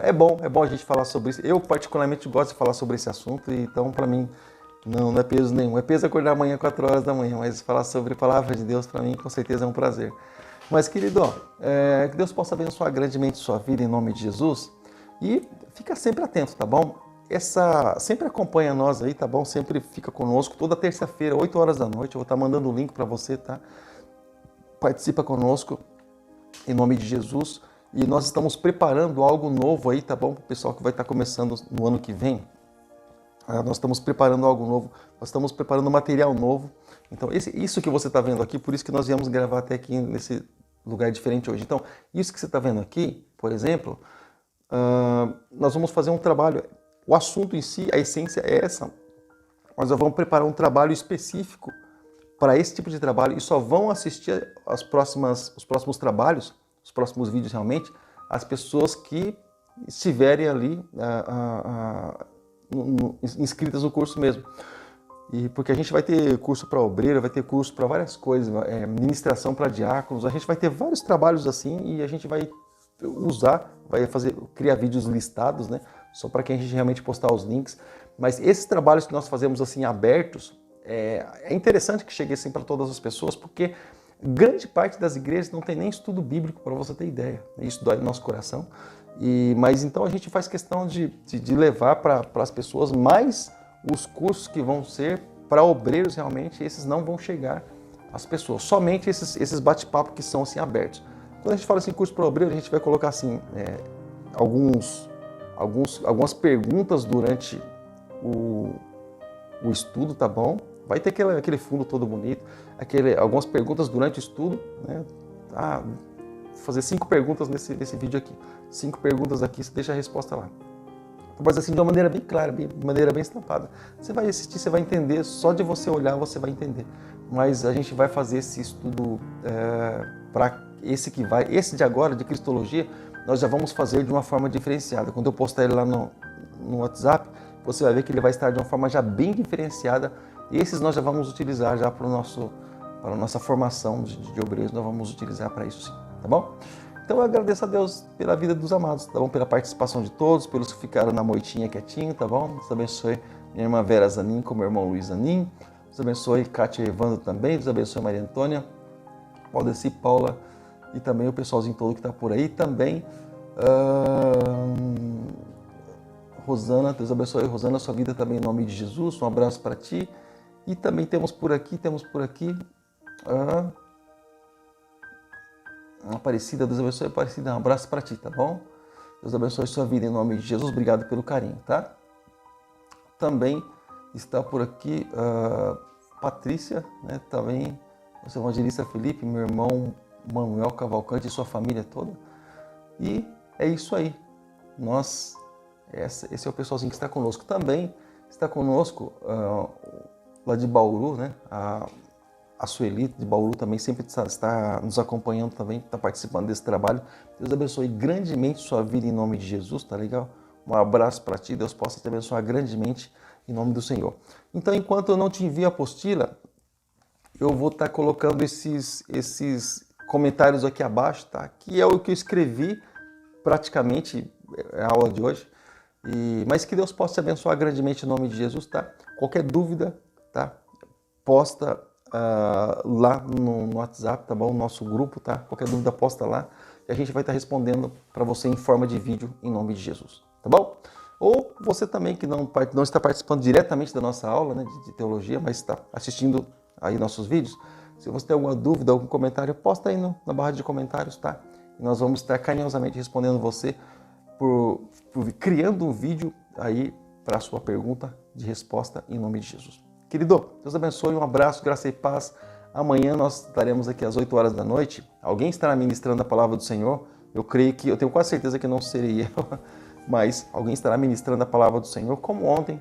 é bom a gente falar sobre isso. Eu, particularmente, gosto de falar sobre esse assunto, então, para mim, não é peso nenhum. É peso acordar amanhã 4 horas da manhã, mas falar sobre a palavra de Deus, para mim, com certeza é um prazer. Mas, querido, que Deus possa abençoar grandemente sua vida em nome de Jesus. E fica sempre atento, tá bom? Sempre acompanha nós aí, tá bom? Sempre fica conosco. Toda terça-feira, 8 horas da noite, eu vou estar mandando o link para você, tá? Participa conosco em nome de Jesus. E nós estamos preparando algo novo aí, tá bom? Para o pessoal que vai estar começando no ano que vem. Nós estamos preparando algo novo, nós estamos preparando material novo. Então, isso que você está vendo aqui, por isso que nós viemos gravar até aqui nesse lugar diferente hoje. Então, isso que você está vendo aqui, por exemplo, nós vamos fazer um trabalho. O assunto em si, a essência é essa. Nós vamos preparar um trabalho específico para esse tipo de trabalho e só vão assistir os próximos trabalhos, os próximos vídeos realmente, as pessoas que estiverem ali inscritas no curso mesmo. E porque a gente vai ter curso para obreiro, vai ter curso para várias coisas, ministração para diáconos, a gente vai ter vários trabalhos assim e a gente vai criar vídeos listados, né? Só para quem a gente realmente postar os links. Mas esses trabalhos que nós fazemos assim abertos, é interessante que chegue assim para todas as pessoas, porque grande parte das igrejas não tem nem estudo bíblico, para você ter ideia. Isso dói no nosso coração. Mas então a gente faz questão de levar para as pessoas mais os cursos que vão ser para obreiros realmente, esses não vão chegar às pessoas. Somente esses bate-papos que são assim abertos. Quando a gente fala assim curso para obreiro, a gente vai colocar assim algumas perguntas durante o estudo, tá bom? Vai ter aquele fundo todo bonito, algumas perguntas durante o estudo, né? Vou fazer 5 perguntas nesse vídeo aqui. 5 perguntas aqui, você deixa a resposta lá. Mas assim, de uma maneira bem clara, de maneira bem estampada. Você vai assistir, você vai entender, só de você olhar você vai entender. Mas a gente vai fazer esse estudo para esse de agora, de Cristologia, nós já vamos fazer de uma forma diferenciada. Quando eu postar ele lá no WhatsApp, você vai ver que ele vai estar de uma forma já bem diferenciada. Esses nós já vamos utilizar já para a nossa formação de obreiros, nós vamos utilizar para isso sim, tá bom? Então eu agradeço a Deus pela vida dos amados, tá bom? Pela participação de todos, pelos que ficaram na moitinha quietinho, tá bom? Deus abençoe minha irmã Vera Zanin, com meu irmão Luiz Zanin. Deus abençoe Kátia e Evandro também. Deus abençoe Maria Antônia, Valdeci, Paula e também o pessoalzinho todo que está por aí. Também Rosana, Deus abençoe Rosana, sua vida também em nome de Jesus. Um abraço para ti. E também temos por aqui Aparecida, Deus abençoe Aparecida, um abraço para ti, tá bom? Deus abençoe sua vida em nome de Jesus, obrigado pelo carinho, tá? Também está por aqui Patrícia, né? Também o evangelista Felipe, meu irmão Manuel Cavalcante e sua família toda. E é isso aí, esse é o pessoalzinho que está conosco. Também está conosco lá de Bauru, né? A Sueli de Bauru também sempre está nos acompanhando também, está participando desse trabalho. Deus abençoe grandemente sua vida em nome de Jesus, tá legal? Um abraço para ti, Deus possa te abençoar grandemente em nome do Senhor. Então, enquanto eu não te envio a apostila, eu vou estar colocando esses comentários aqui abaixo, tá? Que é o que eu escrevi praticamente a aula de hoje. Mas que Deus possa te abençoar grandemente em nome de Jesus, tá? Qualquer dúvida, tá? Posta lá no WhatsApp, tá bom? Nosso grupo, tá? Qualquer dúvida posta lá e a gente vai estar respondendo para você em forma de vídeo em nome de Jesus, tá bom? Ou você também que não está participando diretamente da nossa aula, né, de teologia, mas está assistindo aí nossos vídeos, se você tem alguma dúvida, algum comentário, posta aí na barra de comentários, tá? E nós vamos estar carinhosamente respondendo você criando um vídeo aí para a sua pergunta de resposta em nome de Jesus. Querido, Deus abençoe, um abraço, graça e paz. Amanhã nós estaremos aqui às 8 horas da noite. Alguém estará ministrando a palavra do Senhor. Eu tenho quase certeza que não serei eu, mas alguém estará ministrando a palavra do Senhor, como ontem.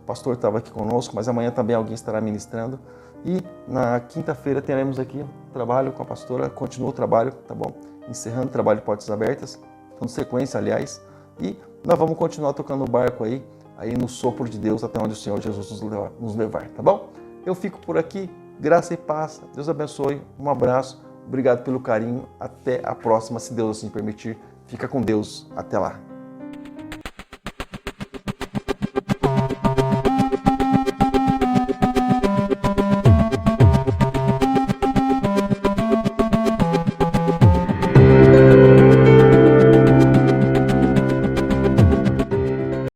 O pastor estava aqui conosco, mas amanhã também alguém estará ministrando. E na quinta-feira teremos aqui trabalho com a pastora, continua o trabalho, tá bom? Encerrando o trabalho de Portas Abertas, dando sequência, aliás. E nós vamos continuar tocando o barco aí no sopro de Deus, até onde o Senhor Jesus nos levar, tá bom? Eu fico por aqui, graça e paz, Deus abençoe, um abraço, obrigado pelo carinho, até a próxima, se Deus assim permitir. Fica com Deus, até lá.